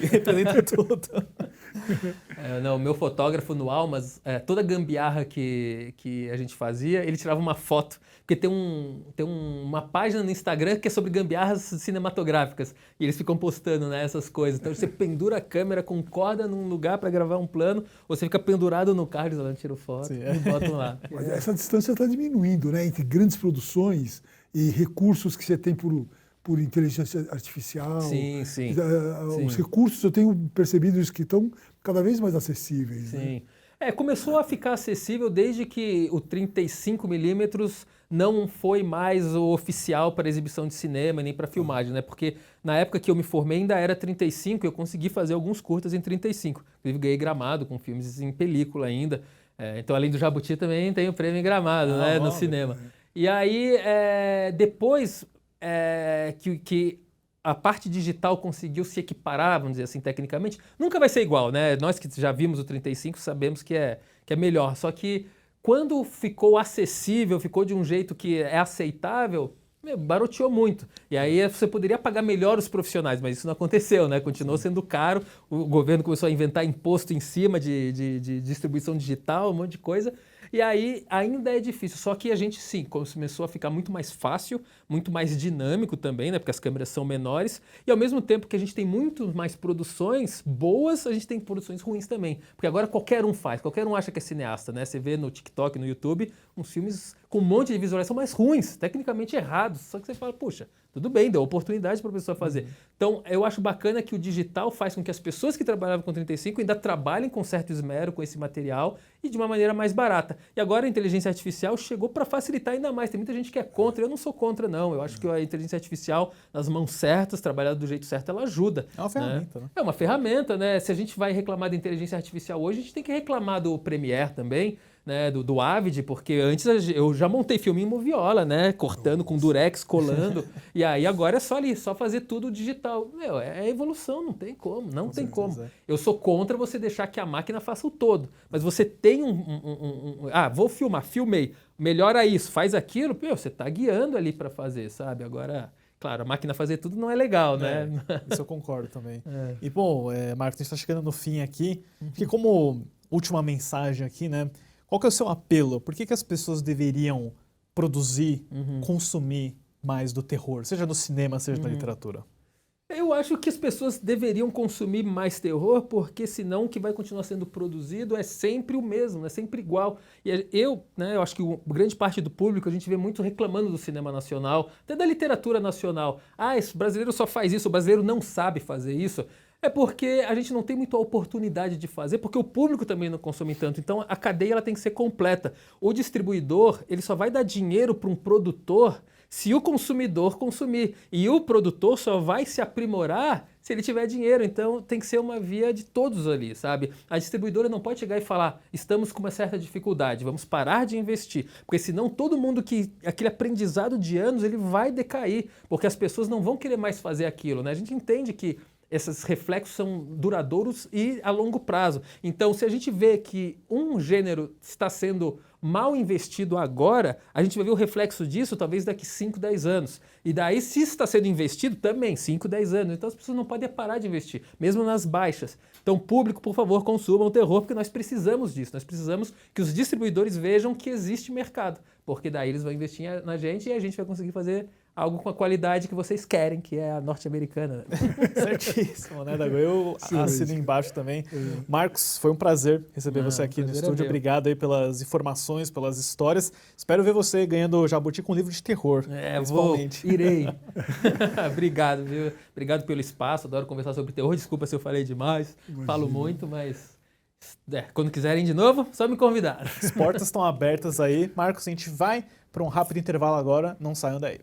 representa tudo. Não, o meu fotógrafo no Almas, toda gambiarra que a gente fazia, ele tirava uma foto. Porque tem uma página no Instagram que é sobre gambiarras cinematográficas. E eles ficam postando, né, essas coisas. Então você pendura a câmera com corda num lugar para gravar um plano, ou você fica pendurado no carro, eles tiram foto e botam lá. Mas essa distância está diminuindo, né? Entre grandes produções e recursos que você tem por inteligência artificial. Sim, sim. Os recursos, eu tenho percebido isso, que estão cada vez mais acessíveis. Sim. Né? Começou a ficar acessível desde que o 35mm não foi mais o oficial para exibição de cinema nem para filmagem, né? Porque na época que eu me formei ainda era 35, eu consegui fazer alguns curtas em 35. Inclusive ganhei Gramado com filmes em película ainda. Então, além do Jabuti, também tem o prêmio em Gramado, né? No cinema. E aí, depois que a parte digital conseguiu se equiparar, vamos dizer assim, tecnicamente, nunca vai ser igual, né? Nós que já vimos o 35 sabemos que é melhor. Só que quando ficou acessível, ficou de um jeito que é aceitável, baroteou muito. E aí você poderia pagar melhor os profissionais, mas isso não aconteceu, né? Continuou sendo caro. O governo começou a inventar imposto em cima de distribuição digital, um monte de coisa. E aí ainda é difícil, só que a gente sim, começou a ficar muito mais fácil, muito mais dinâmico também, né? Porque as câmeras são menores, e ao mesmo tempo que a gente tem muito mais produções boas, a gente tem produções ruins também. Porque agora qualquer um faz, qualquer um acha que é cineasta, né? Você vê no TikTok, no YouTube, uns filmes com um monte de visualização mais ruins, tecnicamente errados, só que você fala, puxa, Tudo bem, deu oportunidade para a pessoa fazer. Então, eu acho bacana que o digital faz com que as pessoas que trabalhavam com 35 ainda trabalhem com certo esmero com esse material e de uma maneira mais barata. E agora a inteligência artificial chegou para facilitar ainda mais. Tem muita gente que é contra. Eu não sou contra, não. Eu acho que a inteligência artificial, nas mãos certas, trabalhada do jeito certo, ela ajuda. É uma ferramenta, né? É uma ferramenta, né? Se a gente vai reclamar da inteligência artificial hoje, a gente tem que reclamar do Premiere também, né, do Avid, porque antes eu já montei filme em Moviola, né, cortando com Durex, colando, e aí agora é só ali, só fazer tudo digital. Meu, é evolução, não tem como, não tem como. Eu sou contra você deixar que a máquina faça o todo, mas você tem vou filmar, filmei, melhora isso, faz aquilo, meu, você tá guiando ali para fazer, sabe? Agora, claro, a máquina fazer tudo não é legal, né? Isso eu concordo também. E, bom, Marcos, a gente tá chegando no fim aqui, porque como última mensagem aqui, né, qual que é o seu apelo? Por que as pessoas deveriam produzir, consumir mais do terror, seja no cinema, seja na literatura? Eu acho que as pessoas deveriam consumir mais terror, porque senão o que vai continuar sendo produzido é sempre o mesmo, é sempre igual. E eu acho que grande parte do público, a gente vê muito reclamando do cinema nacional, até da literatura nacional. Esse brasileiro só faz isso, o brasileiro não sabe fazer isso. É porque a gente não tem muita oportunidade de fazer, porque o público também não consome tanto. Então a cadeia ela tem que ser completa. O distribuidor ele só vai dar dinheiro para um produtor se o consumidor consumir. E o produtor só vai se aprimorar se ele tiver dinheiro. Então tem que ser uma via de todos ali, sabe? A distribuidora não pode chegar e falar, estamos com uma certa dificuldade, vamos parar de investir. Porque senão todo mundo aquele aprendizado de anos, ele vai decair. Porque as pessoas não vão querer mais fazer aquilo, né? A gente entende que esses reflexos são duradouros e a longo prazo. Então, se a gente vê que um gênero está sendo mal investido agora, a gente vai ver o reflexo disso talvez daqui 5, 10 anos. E daí, se está sendo investido, também 5, 10 anos. Então, as pessoas não podem parar de investir, mesmo nas baixas. Então, público, por favor, consumam o terror, porque nós precisamos disso. Nós precisamos que os distribuidores vejam que existe mercado, porque daí eles vão investir na gente e a gente vai conseguir fazer algo com a qualidade que vocês querem, que é a norte-americana. Certíssimo, né, Dago? Eu assino embaixo também. Marcos, foi um prazer receber você aqui no estúdio. Obrigado aí pelas informações, pelas histórias. Espero ver você ganhando o Jabuti com um livro de terror, principalmente. Irei. Obrigado, viu? Obrigado pelo espaço, adoro conversar sobre terror. Desculpa se eu falei demais, falo muito, mas quando quiserem de novo, só me convidar. As portas estão abertas aí. Marcos, a gente vai para um rápido intervalo agora, não saiam daí.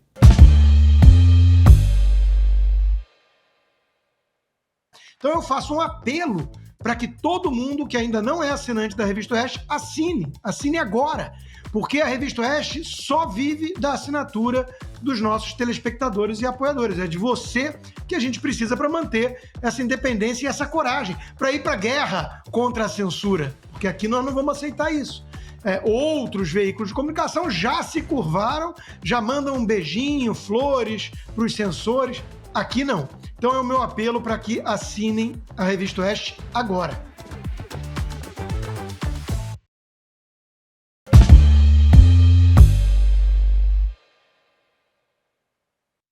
Então eu faço um apelo para que todo mundo que ainda não é assinante da Revista Oeste assine agora, porque a Revista Oeste só vive da assinatura dos nossos telespectadores e apoiadores. É de você que a gente precisa para manter essa independência e essa coragem, para ir para a guerra contra a censura, porque aqui nós não vamos aceitar isso. Outros veículos de comunicação já se curvaram, já mandam um beijinho, flores para os censores. Aqui não. Então é o meu apelo para que assinem a Revista Oeste agora.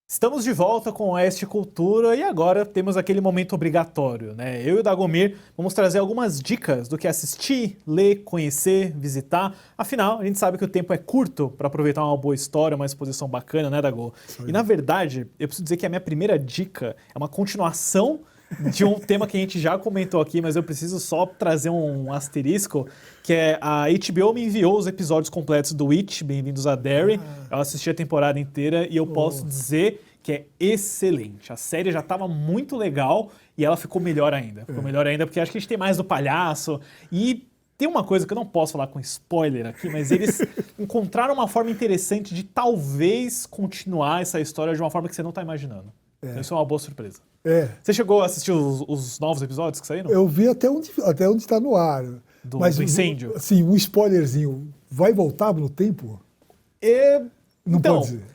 Estamos de volta com o Oeste Cultura e agora temos aquele momento obrigatório, né? Eu e o Dagomir vamos trazer algumas dicas do que assistir, ler, conhecer, visitar. Afinal, a gente sabe que o tempo é curto para aproveitar uma boa história, uma exposição bacana, né, Dago? E na verdade, eu preciso dizer que a minha primeira dica é uma continuação de um tema que a gente já comentou aqui, mas eu preciso só trazer um asterisco, que é a HBO me enviou os episódios completos do Witch, Bem-vindos a Derry. Eu assisti a temporada inteira e eu posso dizer que é excelente. A série já estava muito legal e ela ficou melhor ainda. Ficou melhor ainda porque acho que a gente tem mais do palhaço e tem uma coisa que eu não posso falar com spoiler aqui, mas eles encontraram uma forma interessante de talvez continuar essa história de uma forma que você não está imaginando. Então, isso é uma boa surpresa. Você chegou a assistir os novos episódios que saíram? Eu vi até onde está no ar. Do incêndio? Sim, um spoilerzinho. Vai voltar no tempo? Não pode dizer.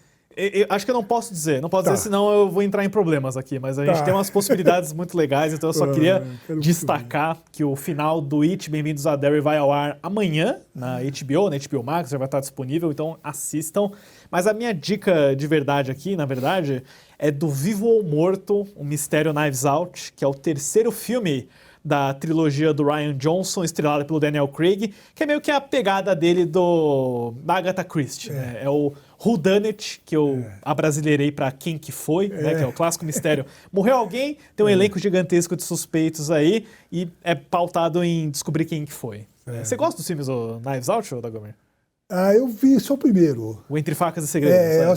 Acho que eu não posso dizer. Não posso dizer, senão eu vou entrar em problemas aqui. Mas a gente tem umas possibilidades muito legais, então eu só queria destacar que o final do It, Bem-vindos a Derry, vai ao ar amanhã na HBO Max, já vai estar disponível, então assistam. Mas a minha dica de verdade aqui, na verdade, é do Vivo ou Morto, o Mistério Knives Out, que é o terceiro filme da trilogia do Rian Johnson, estrelada pelo Daniel Craig, que é meio que a pegada dele da Agatha Christie. Né? É o whodunit, que eu abrasileirei pra Quem Que Foi, né, que é o clássico mistério. Morreu alguém, tem um elenco gigantesco de suspeitos aí e é pautado em descobrir quem que foi. Você gosta dos filmes do Knives Out, ou Dagomir? Eu vi só o primeiro. O Entre Facas e Segredos. Eu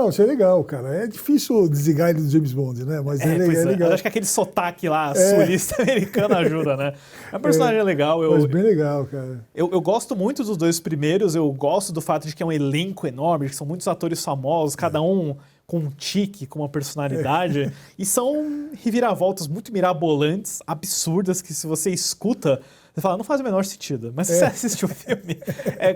achei legal, cara. É difícil desligar ele do James Bond, né? Mas é legal. Eu acho que aquele sotaque lá, sulista americano, ajuda, né? É um personagem legal. Mas bem legal, cara. Eu gosto muito dos dois primeiros, eu gosto do fato de que é um elenco enorme, que são muitos atores famosos, cada um com um tique, com uma personalidade, e são reviravoltas muito mirabolantes, absurdas, que se você escuta, você fala, não faz o menor sentido. Mas se você assiste o filme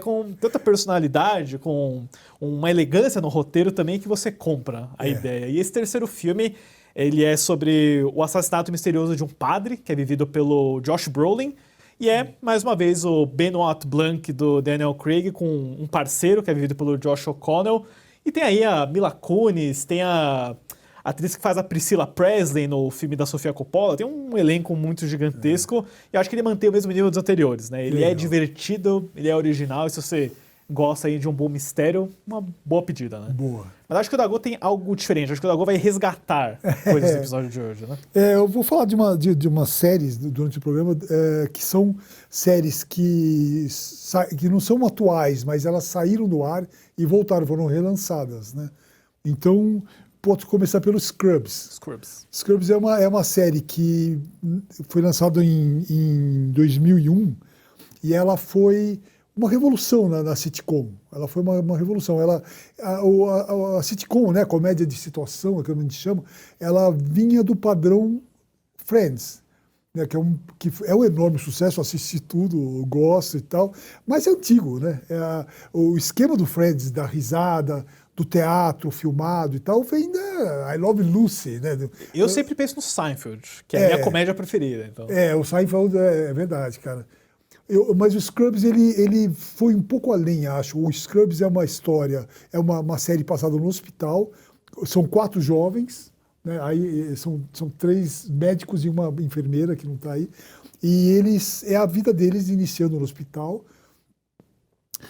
com tanta personalidade, com uma elegância no roteiro também, que você compra a ideia. E esse terceiro filme, ele é sobre o assassinato misterioso de um padre, que é vivido pelo Josh Brolin, e é, mais uma vez, o Benoit Blanc do Daniel Craig com um parceiro, que é vivido pelo Josh O'Connell. E tem aí a Mila Kunis, tem a atriz que faz a Priscilla Presley no filme da Sofia Coppola. Tem um elenco muito gigantesco. E eu acho que ele mantém o mesmo nível dos anteriores, né? Ele é divertido, ele é original. E se você gosta aí de um bom mistério, uma boa pedida, né? Boa. Mas acho que o Dago tem algo diferente. Acho que o Dago vai resgatar coisas do episódio de hoje, né? Eu vou falar de umas séries durante o programa que são séries que não são atuais, mas elas saíram do ar e voltaram, foram relançadas, né? Então, posso começar pelo Scrubs. Scrubs é uma série que foi lançada em 2001 e ela foi uma revolução na sitcom. Ela foi uma revolução. A sitcom, né, comédia de situação, é que a gente chama, ela vinha do padrão Friends, né, que é um enorme sucesso, assisti tudo, gosto e tal, mas é antigo, né? O esquema do Friends, da risada, do teatro filmado e tal, vem da I Love Lucy, né? Eu sempre penso no Seinfeld, que é a minha comédia preferida. Então. O Seinfeld é verdade, cara. Mas o Scrubs, ele foi um pouco além, acho. O Scrubs é uma história, é uma série passada no hospital, são 4 jovens, né? Aí são 3 médicos e uma enfermeira que não está aí, e é a vida deles iniciando no hospital.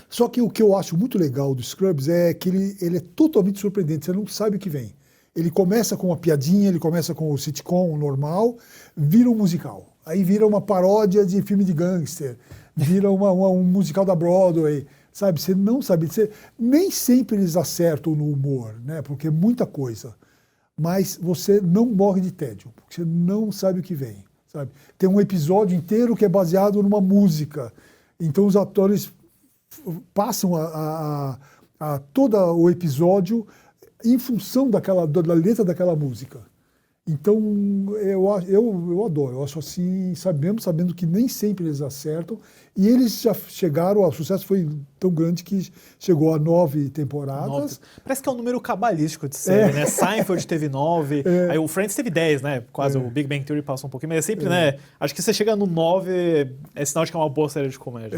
Só que o que eu acho muito legal do Scrubs é que ele é totalmente surpreendente, você não sabe o que vem. Ele começa com uma piadinha, ele começa com o sitcom normal, vira um musical. Aí vira uma paródia de filme de gangster, vira um musical da Broadway, sabe? Você não sabe, nem sempre eles acertam no humor, né? Porque é muita coisa. Mas você não morre de tédio, porque você não sabe o que vem, sabe? Tem um episódio inteiro que é baseado numa música. Então os atores passam a todo o episódio em função da letra daquela música. Então, eu adoro. Eu acho assim, mesmo sabendo que nem sempre eles acertam. E eles já chegaram, o sucesso foi tão grande que chegou a 9 temporadas. Parece que é um número cabalístico de série, né? Seinfeld teve 9, aí o Friends teve 10, né? Quase o Big Bang Theory passou um pouquinho, mas é sempre, né? Acho que você chega no 9, é sinal de que é uma boa série de comédia.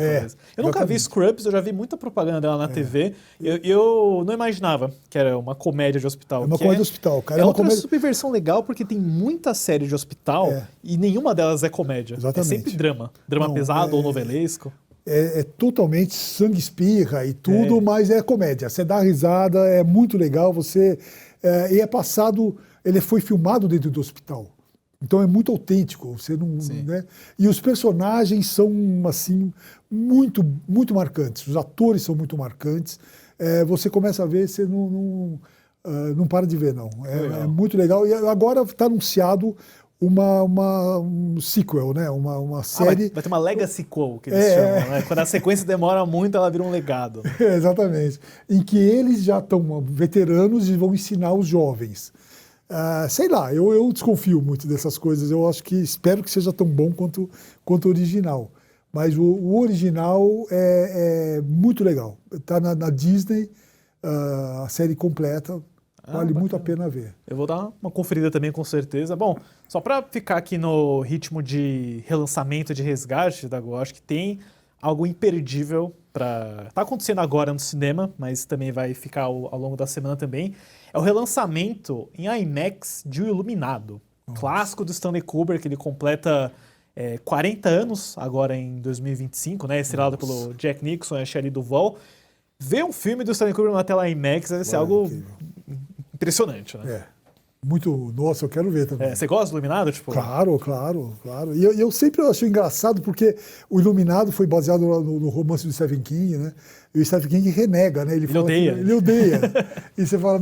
Eu nunca vi Scrubs, eu já vi muita propaganda dela na TV. Eu não imaginava que era uma comédia de hospital. É uma comédia de hospital, cara. É outra subversão legal, porque tem muita série de hospital e nenhuma delas é comédia. Exatamente. É sempre drama. Drama pesado ou novelesco. É totalmente sangue espirra e tudo, mas é comédia. Você dá risada, é muito legal. E é passado, ele foi filmado dentro do hospital. Então é muito autêntico. Você não, né? E os personagens são assim muito, muito marcantes. Os atores são muito marcantes. Você começa a ver, você não para de ver, não. É muito legal. E agora está anunciado um sequel, né? Uma série. Vai ter uma legacy sequel, que eles chamam, né? Quando a sequência demora muito, ela vira um legado. Exatamente. Em que eles já estão veteranos e vão ensinar os jovens. Sei lá, eu desconfio muito dessas coisas. Eu espero que seja tão bom quanto o original. Mas o original é muito legal. Está na Disney, a série completa. Vale muito a pena ver. Eu vou dar uma conferida também, com certeza. Bom, só para ficar aqui no ritmo de relançamento, de resgate, Dago, acho que tem algo imperdível para... Tá acontecendo agora no cinema, mas também vai ficar ao longo da semana também. É o relançamento em IMAX de O Iluminado. Clássico do Stanley Kubrick, ele completa 40 anos agora em 2025, né? Estrelado pelo Jack Nicholson e a Shelley Duvall. ver um filme do Stanley Kubrick na tela IMAX deve ser algo impressionante, né? Muito, nossa, eu quero ver também. Você gosta do Iluminado? Tipo? Claro. E eu sempre achei engraçado porque o Iluminado foi baseado no romance do Stephen King, né? E o Stephen King renega, né? Ele fala odeia. Ele odeia. E você fala,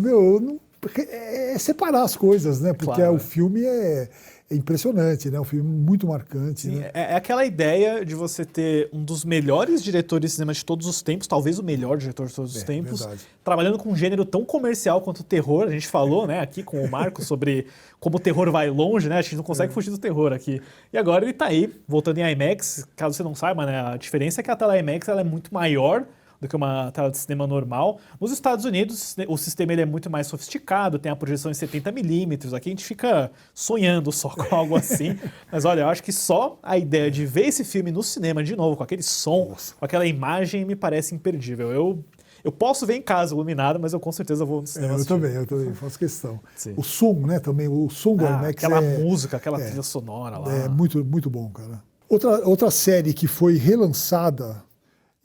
é separar as coisas, né? Porque Claro. o filme é impressionante, né? Um filme muito marcante. Sim, né? é aquela ideia de você ter um dos melhores diretores de cinema de todos os tempos, talvez o melhor diretor de todos os tempos, verdade. trabalhando com um gênero tão comercial quanto o terror. A gente falou, né, aqui com o Marco sobre como o terror vai longe, né? A gente não consegue fugir do terror aqui. E agora ele tá aí, voltando em IMAX. Caso você não saiba, né, a diferença é que a tela IMAX ela é muito maior do que uma tela de cinema normal. Nos Estados Unidos, o sistema ele é muito mais sofisticado, tem a projeção em 70mm. Aqui a gente fica sonhando só com algo assim. Mas olha, eu acho que só a ideia de ver esse filme no cinema de novo, com aquele som, com aquela imagem, me parece imperdível. Eu posso ver em casa iluminado, mas eu com certeza vou no cinema assistir. Eu também faço questão. Sim. O som, né, também, o som do IMAX aquela música, aquela trilha sonora lá. é muito, muito bom, cara. Outra série que foi relançada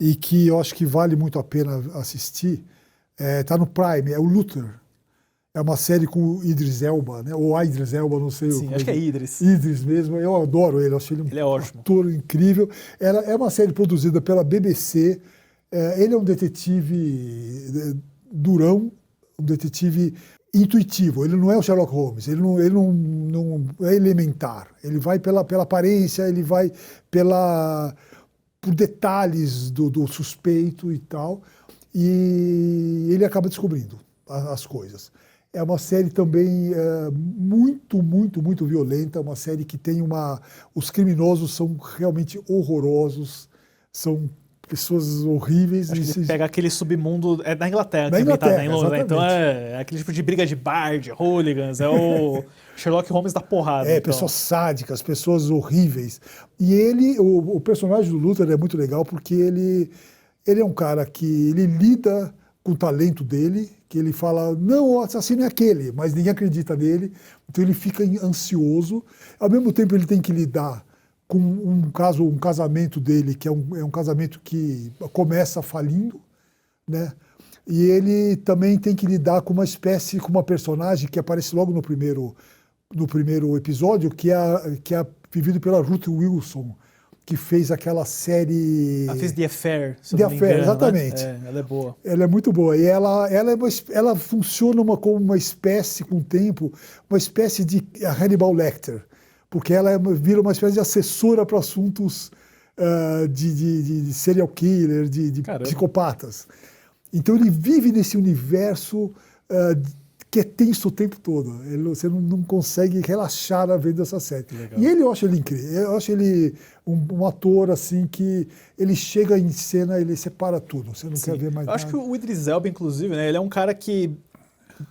e que eu acho que vale muito a pena assistir, tá no Prime, é o Luther. É uma série com o Idris Elba, né? Ou Idris Elba, não sei. Sim, acho que é Idris. Idris mesmo, eu adoro ele, acho ele Ele é ótimo. ator incrível. Ela é uma série produzida pela BBC. Ele é um detetive durão, um detetive intuitivo. Ele não é o Sherlock Holmes, ele não é elementar. Ele vai pela aparência, ele vai por detalhes do suspeito e tal, e ele acaba descobrindo as coisas. É uma série também muito, muito, muito violenta, uma série que tem os criminosos são realmente horrorosos, são pessoas horríveis. Acho que ele pega aquele submundo. É da Inglaterra, Da também, tá? Inglaterra, Em Londres, né? Então exatamente. é aquele tipo de briga de bar, de hooligans, é o Sherlock Holmes da porrada. Então. Pessoas sádicas, pessoas horríveis. E o personagem do Luther é muito legal porque ele é um cara que ele lida com o talento dele, que ele fala, não, o assassino é aquele, mas ninguém acredita nele, então ele fica ansioso. Ao mesmo tempo ele tem que lidar com um casamento dele, que é um casamento que começa falindo, né? E ele também tem que lidar com uma personagem que aparece logo no primeiro episódio, que é vivido pela Ruth Wilson, que fez aquela série... Ela fez The Affair, se The não me Affair, engano, exatamente. Né? Ela é boa. Ela é muito boa. E ela funciona como uma espécie, com o tempo, uma espécie de Hannibal Lecter, porque ela vira uma espécie de assessora para assuntos de serial killer, de psicopatas. Então ele vive nesse universo que é tenso o tempo todo. Você não consegue relaxar vendo essa série. Legal. E eu acho ele incrível. Eu acho ele um ator assim que ele chega em cena, ele separa tudo. Você não quer ver mais Eu nada. acho que o Idris Elba, inclusive, né, ele é um cara que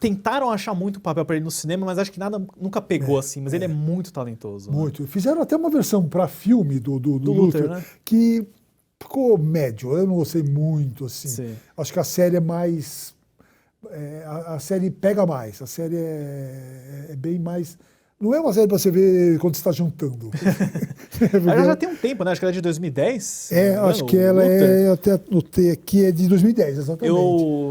tentaram achar muito papel para ele no cinema, mas acho que nada nunca pegou assim. Mas ele é muito talentoso. Muito. Né? Fizeram até uma versão para filme do Luther, né? que ficou médio. Eu não gostei muito, assim. Sim. Acho que a série é mais... a série pega mais. A série é bem mais... Não é uma série para você ver quando você está jantando. Ela já tem um tempo, né? Acho que ela é de 2010. Acho que ela eu até anotei aqui, é de 2010, exatamente.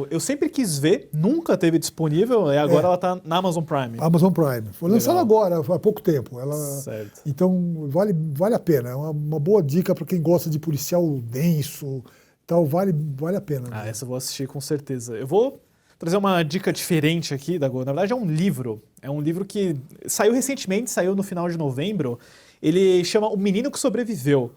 Eu sempre quis ver, nunca teve disponível, e agora ela tá na Amazon Prime. Amazon Prime. Foi lançada agora, há pouco tempo. Certo. Então, vale a pena. É uma boa dica para quem gosta de policial denso. Então, vale a pena. Ah, essa eu vou assistir com certeza. Eu vou trazer uma dica diferente aqui da Go. Na verdade, é um livro. É um livro que saiu recentemente, saiu no final de novembro. Ele chama O Menino que Sobreviveu.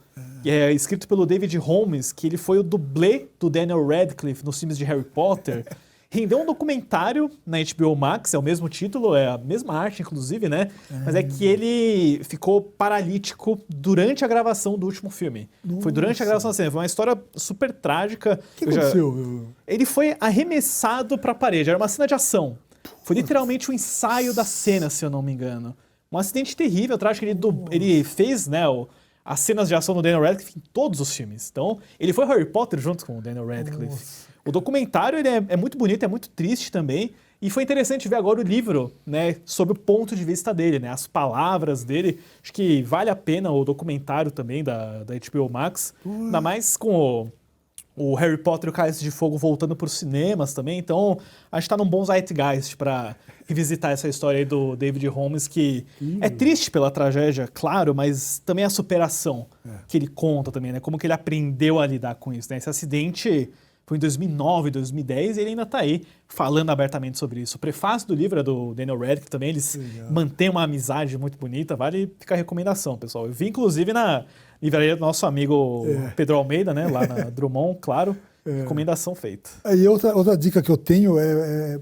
É escrito pelo David Holmes, que ele foi o dublê do Daniel Radcliffe nos filmes de Harry Potter. Rendeu um documentário na HBO Max, é o mesmo título, é a mesma arte, inclusive, né? Mas é que ele ficou paralítico durante a gravação do último filme. Nossa. Foi durante a gravação da cena. Foi uma história super trágica. O que aconteceu? Ele foi arremessado para a parede. Era uma cena de ação. Foi literalmente um ensaio da cena, se eu não me engano. Um acidente terrível, trágico. Ele fez, né, as cenas de ação do Daniel Radcliffe em todos os filmes. Então, ele foi Harry Potter junto com o Daniel Radcliffe. Nossa. O documentário ele é muito bonito, é muito triste também. E foi interessante ver agora o livro, né, sob o ponto de vista dele, né, as palavras dele. Acho que vale a pena o documentário também da HBO Max. Ainda mais com o Harry Potter e o Cálice de Fogo voltando para os cinemas também, então a gente está num bom zeitgeist para revisitar essa história aí do David Holmes, que é triste pela tragédia, claro, mas também a superação que ele conta também, né? Como que ele aprendeu a lidar com isso, né? Esse acidente foi em 2009, 2010, e ele ainda está aí falando abertamente sobre isso. O prefácio do livro é do Daniel Radcliffe também, eles mantêm uma amizade muito bonita, vale ficar a recomendação, pessoal. Eu vi, inclusive, na livraria do nosso amigo Pedro Almeida, né? Lá na Drummond, claro, recomendação feita. E outra dica que eu tenho é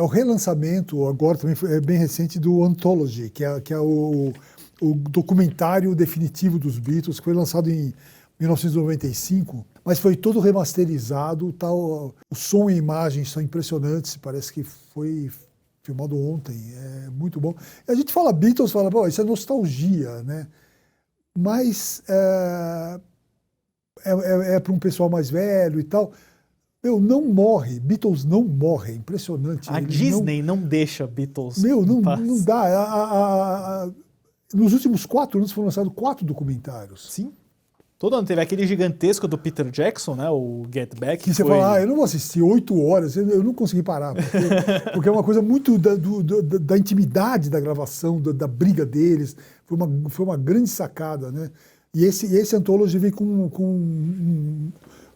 o relançamento, agora também é bem recente, do Anthology, que é o documentário definitivo dos Beatles, que foi lançado em 1995, mas foi todo remasterizado, tal. O som e a imagem são impressionantes, parece que foi filmado ontem, é muito bom. E a gente fala Beatles, fala, isso é nostalgia, né? Mas é para um pessoal mais velho e tal. Não morre, Beatles não morre, impressionante. A Disney não deixa Beatles não dá. Nos últimos 4 anos foram lançados 4 documentários. Sim. Todo ano teve aquele gigantesco do Peter Jackson, né, o Get Back. Que você fala, eu não vou assistir 8 horas, eu não consegui parar, porque é uma coisa muito da intimidade da gravação, da briga deles, foi uma grande sacada, né? E esse Anthology vem com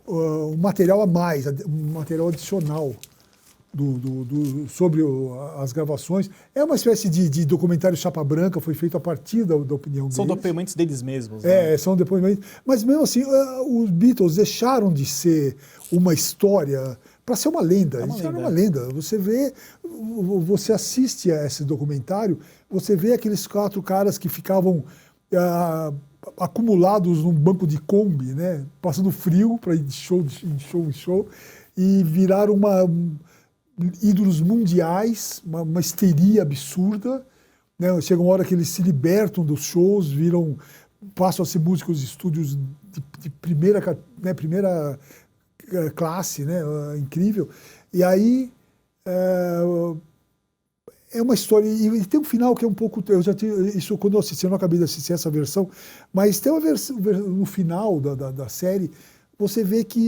um material a mais, um material adicional sobre as gravações. É uma espécie de documentário chapa branca, foi feito a partir da opinião deles. São depoimentos deles mesmos. Né? São depoimentos. Mas mesmo assim, os Beatles deixaram de ser uma história para ser uma lenda. Eles eram uma lenda. Você assiste a esse documentário, você vê aqueles 4 caras que ficavam acumulados num banco de Kombi, né? Passando frio para ir de show em show, e viraram ídolos mundiais, uma histeria absurda, né? Chega uma hora que eles se libertam dos shows, passam a ser músicos de estúdios de primeira classe, né? Incrível. E aí é uma história, e tem um final que é um pouco, isso quando eu assisti, eu não acabei de assistir essa versão, mas tem uma versão no final da série. Você vê que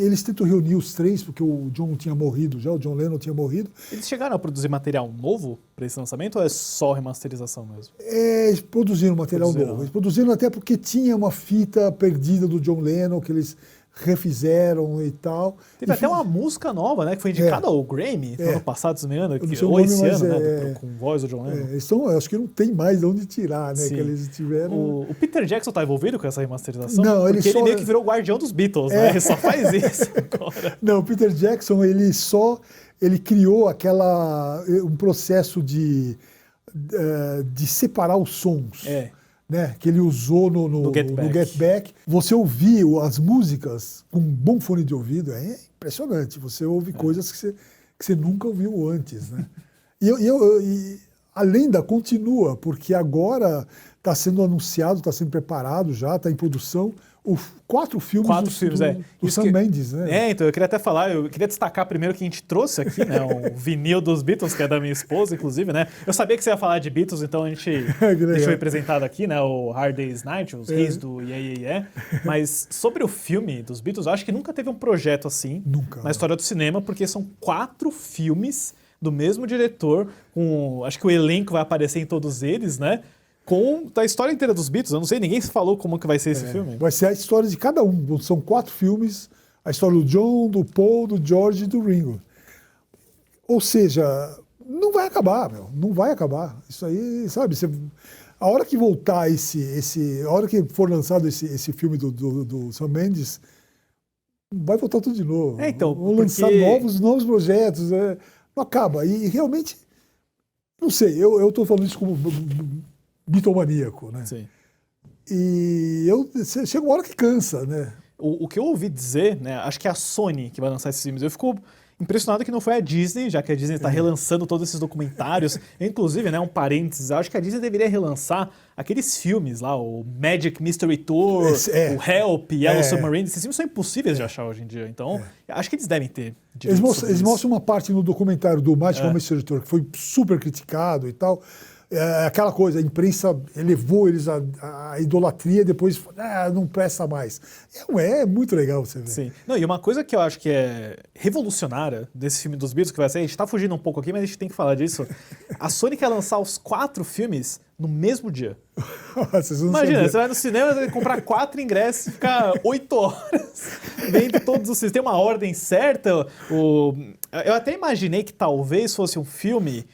eles tentam reunir os 3, porque o John tinha morrido já, o John Lennon tinha morrido. Eles chegaram a produzir material novo para esse lançamento ou é só remasterização mesmo? Eles produziram material novo. Eles produziram até porque tinha uma fita perdida do John Lennon que eles refizeram e tal. Teve até uma música nova, né? Que foi indicada ao Grammy no ano passado, se não me engano, ou esse ano, né? Com voz do John Lennon. Acho que não tem mais de onde tirar, né? Sim. Que eles tiveram. O Peter Jackson tá envolvido com essa remasterização? Não, porque ele meio que virou o guardião dos Beatles, né? Ele só faz isso agora. Não, o Peter Jackson, ele criou um processo de separar os sons. Né, que ele usou no Get Back. Você ouviu as músicas com um bom fone de ouvido, é impressionante. Você ouve coisas que você nunca ouviu antes. Né? E a lenda continua, porque agora está sendo anunciado, está sendo preparado já, está em produção, 4 filmes do Sam Mendes. Né? Então eu queria até falar, eu queria destacar primeiro que a gente trouxe aqui, né, um vinil dos Beatles, que é da minha esposa, inclusive, né? Eu sabia que você ia falar de Beatles, então a gente deixou representado aqui, né, o Hard Day's Night, os reis do Yeah, Yeah, Yeah. Mas sobre o filme dos Beatles, eu acho que nunca teve um projeto assim na história do cinema, porque são 4 filmes do mesmo diretor, acho que o elenco vai aparecer em todos eles, né? Com a história inteira dos Beatles. Eu não sei, ninguém falou como que vai ser esse filme. Vai ser a história de cada um. São 4 filmes, a história do John, do Paul, do George e do Ringo. Ou seja, não vai acabar, não vai acabar. Isso aí, sabe, a hora que voltar a hora que for lançado esse filme do Sam Mendes, vai voltar tudo de novo. Então, vão lançar novos projetos. Não acaba. E realmente, não sei, eu estou falando isso como bitomaníaco, né? Sim. E chega uma hora que cansa, né? O que eu ouvi dizer, né? Acho que é a Sony que vai lançar esses filmes. Eu fico impressionado que não foi a Disney, já que a Disney está relançando todos esses documentários. Inclusive, né, um parênteses, acho que a Disney deveria relançar aqueles filmes lá, o Magic Mystery Tour, o Help, Yellow Submarine. Esses filmes são impossíveis de achar hoje em dia. Então, acho que eles devem ter. Eles mostram uma parte no documentário do Magic Mystery Tour que foi super criticado e tal. É aquela coisa, a imprensa elevou eles à idolatria, depois não presta mais. É muito legal você ver. Sim. Não, e uma coisa que eu acho que é revolucionária desse filme dos Beatles que vai sair, a gente tá fugindo um pouco aqui, mas a gente tem que falar disso. A Sony quer lançar os 4 filmes no mesmo dia. Imagina, você vai no cinema, você vai comprar 4 ingressos e ficar 8 horas vendo todos os filmes. Tem uma ordem certa. Eu até imaginei que talvez fosse um filme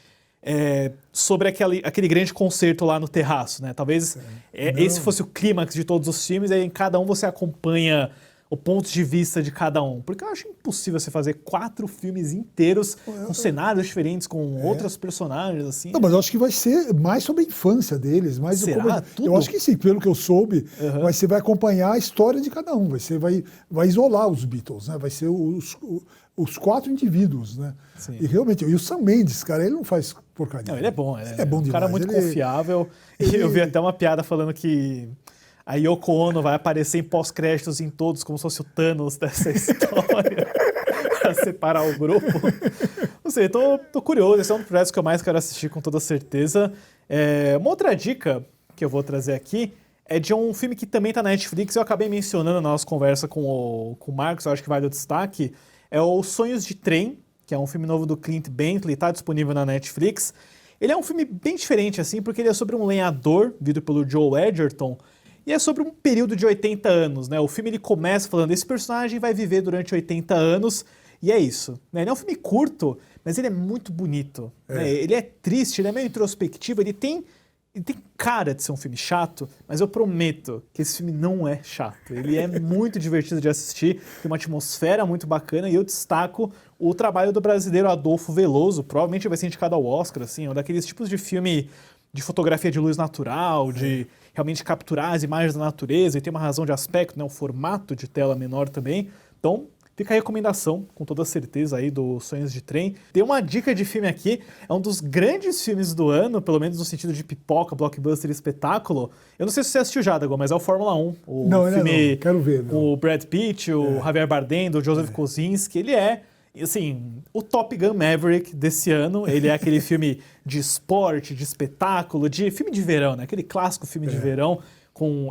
sobre aquele grande concerto lá no terraço, né? Talvez esse fosse o clímax de todos os filmes, e aí em cada um você acompanha o ponto de vista de cada um. Porque eu acho impossível você fazer 4 filmes inteiros com cenários diferentes, com outros personagens, assim. Não, mas eu acho que vai ser mais sobre a infância deles. Mais Será? Tudo? Eu acho que sim, pelo que eu soube, você vai acompanhar a história de cada um. Vai isolar os Beatles, né? Vai ser os 4 indivíduos, né? Sim. E realmente, e o Sam Mendes, cara, ele não faz porcaria. Não, ele é bom. Ele é bom demais. Um cara muito confiável. Eu vi até uma piada falando que a Yoko Ono vai aparecer em pós-créditos em todos, como se fosse o Thanos dessa história, para separar o grupo. Não sei, tô curioso. Esse é um dos projetos que eu mais quero assistir, com toda certeza. Uma outra dica que eu vou trazer aqui é de um filme que também tá na Netflix. Eu acabei mencionando na nossa conversa com o Marcos, eu acho que vale o destaque. É o Sonhos de Trem, que é um filme novo do Clint Bentley, tá disponível na Netflix. Ele é um filme bem diferente, assim, porque ele é sobre um lenhador, vivido pelo Joel Edgerton, e é sobre um período de 80 anos, né? O filme ele começa falando, esse personagem vai viver durante 80 anos, e é isso. Né? Ele é um filme curto, mas ele é muito bonito. Né? Ele é triste, ele é meio introspectivo, ele tem cara de ser um filme chato, mas eu prometo que esse filme não é chato. Ele é muito divertido de assistir, tem uma atmosfera muito bacana, e eu destaco o trabalho do brasileiro Adolfo Veloso, provavelmente vai ser indicado ao Oscar, assim, é um daqueles tipos de filme de fotografia de luz natural, de realmente capturar as imagens da natureza, e tem uma razão de aspecto, né, um formato de tela menor também. Então, fica a recomendação, com toda certeza, aí do Sonhos de Trem. Tem uma dica de filme aqui, é um dos grandes filmes do ano, pelo menos no sentido de pipoca, blockbuster e espetáculo. Eu não sei se você assistiu já, Dago, mas é o Fórmula 1. O filme não. Quero ver. Não. O Brad Pitt, o Javier Bardem, do Joseph Kosinski, ele é, assim, o Top Gun Maverick desse ano. Ele é aquele filme de esporte, de espetáculo, de filme de verão, né? Aquele clássico filme de verão,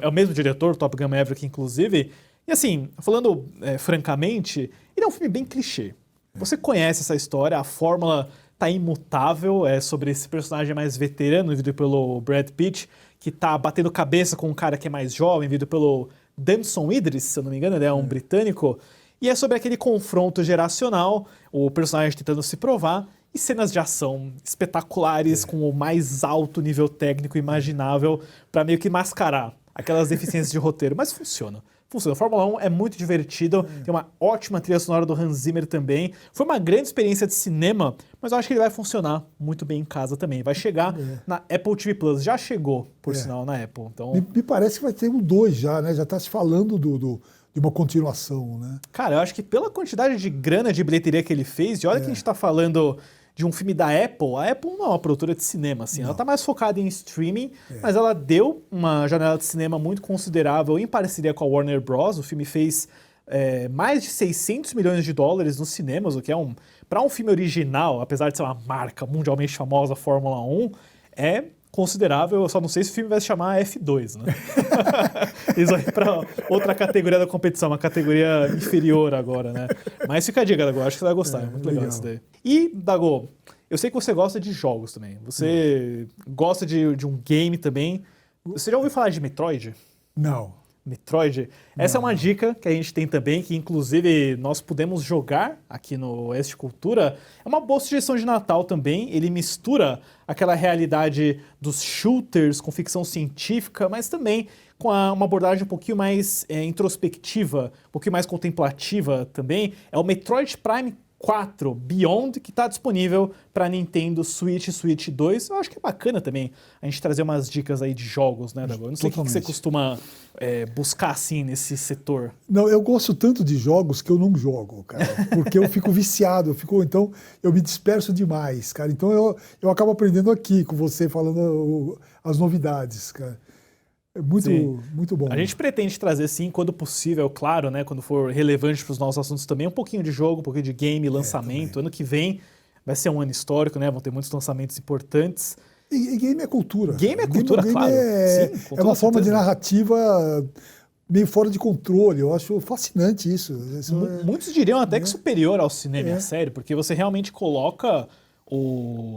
é o mesmo diretor, Top Gun Maverick, inclusive. E assim, falando francamente, ele é um filme bem clichê. Você conhece essa história, a fórmula tá imutável, é sobre esse personagem mais veterano, vivido pelo Brad Pitt, que tá batendo cabeça com um cara que é mais jovem, vivido pelo Damson Idris, se eu não me engano, ele é um britânico. E é sobre aquele confronto geracional, o personagem tentando se provar, e cenas de ação espetaculares com o mais alto nível técnico imaginável para meio que mascarar aquelas deficiências de roteiro. Mas funciona. A Fórmula 1 é muito divertido, tem uma ótima trilha sonora do Hans Zimmer também. Foi uma grande experiência de cinema, mas eu acho que ele vai funcionar muito bem em casa também. Vai chegar na Apple TV Plus. Já chegou, por sinal, na Apple. Então... Me parece que vai ter um 2 já, né? Já está se falando de uma continuação, né? Cara, eu acho que pela quantidade de grana de bilheteria que ele fez, e olha que a gente está falando de um filme da Apple, a Apple não é uma produtora de cinema, assim, ela está mais focada em streaming, mas ela deu uma janela de cinema muito considerável em parceria com a Warner Bros. O filme fez mais de 600 milhões de dólares nos cinemas, o que é para um filme original, apesar de ser uma marca mundialmente famosa, Fórmula 1, é considerável. Eu só não sei se o filme vai se chamar F2, né? Isso aí para outra categoria da competição, uma categoria inferior agora, né? Mas fica a dica, Dago, acho que você vai gostar, é muito legal isso daí. E, Dago, eu sei que você gosta de jogos também, você gosta de um game também. Você já ouviu falar de Metroid? Não. Metroid. Essa é uma dica que a gente tem também, que inclusive nós pudemos jogar aqui no Oeste Cultura. É uma boa sugestão de Natal também. Ele mistura aquela realidade dos shooters com ficção científica, mas também com uma abordagem um pouquinho mais introspectiva, um pouquinho mais contemplativa também. É o Metroid Prime 4 Beyond, que está disponível para Nintendo Switch e Switch 2. Eu acho que é bacana também a gente trazer umas dicas aí de jogos, né, Dago? Eu não sei o que você costuma buscar assim nesse setor. Não, eu gosto tanto de jogos que eu não jogo, cara, porque eu fico viciado, então eu me disperso demais, cara. Então eu acabo aprendendo aqui com você, falando as novidades, cara. É muito bom. A gente pretende trazer, sim, quando possível, claro, né? Quando for relevante para os nossos assuntos também, um pouquinho de jogo, um pouquinho de game, lançamento. Ano que vem vai ser um ano histórico, né? Vão ter muitos lançamentos importantes. E game é cultura. Game é cultura, claro. É, Sim, com é toda uma forma de certeza. narrativa meio fora de controle. Eu acho fascinante isso. Muitos diriam até que superior ao cinema e à É. série, porque você realmente coloca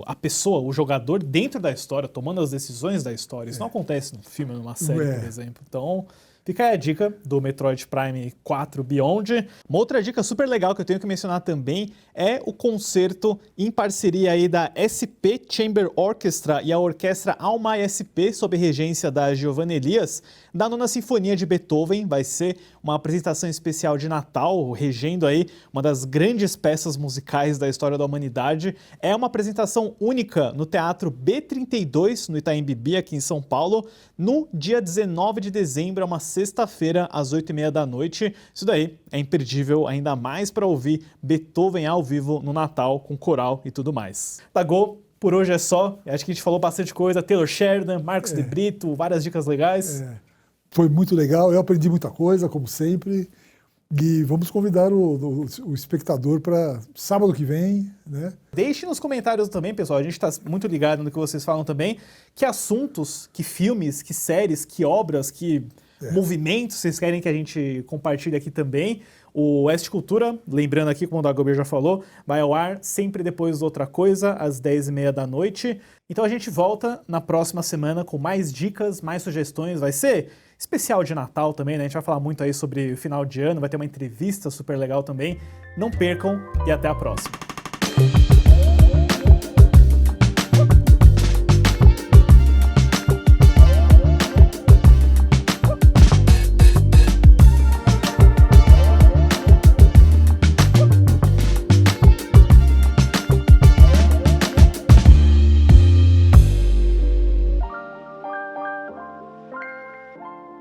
a pessoa, o jogador, dentro da história, tomando as decisões da história. Isso não acontece num filme ou numa série, por exemplo. Então, fica aí a dica do Metroid Prime 4 Beyond. Uma outra dica super legal que eu tenho que mencionar também é o concerto em parceria aí da SP Chamber Orchestra e a Orquestra Alma SP, sob regência da Giovanna Elias, da Nona Sinfonia de Beethoven. Vai ser uma apresentação especial de Natal, regendo aí uma das grandes peças musicais da história da humanidade. É uma apresentação única no Teatro B32, no Itaim Bibi, aqui em São Paulo, no dia 19 de dezembro, é uma sexta-feira, às 8h30 da noite. Isso daí é imperdível, ainda mais para ouvir Beethoven ao vivo no Natal, com coral e tudo mais. Tagô, por hoje é só. Acho que a gente falou bastante coisa. Taylor Sheridan, Marcos de Brito, várias dicas legais. Foi muito legal, eu aprendi muita coisa, como sempre. E vamos convidar o espectador para sábado que vem, né? Deixe nos comentários também, pessoal, a gente está muito ligado no que vocês falam também, que assuntos, que filmes, que séries, que obras, que movimentos vocês querem que a gente compartilhe aqui também. O Oeste Cultura, lembrando aqui, como o Dagobert já falou, vai ao ar sempre depois de Outra Coisa, às 10h30 da noite. Então a gente volta na próxima semana com mais dicas, mais sugestões. Vai ser especial de Natal também, né? A gente vai falar muito aí sobre o final de ano, vai ter uma entrevista super legal também. Não percam e até a próxima.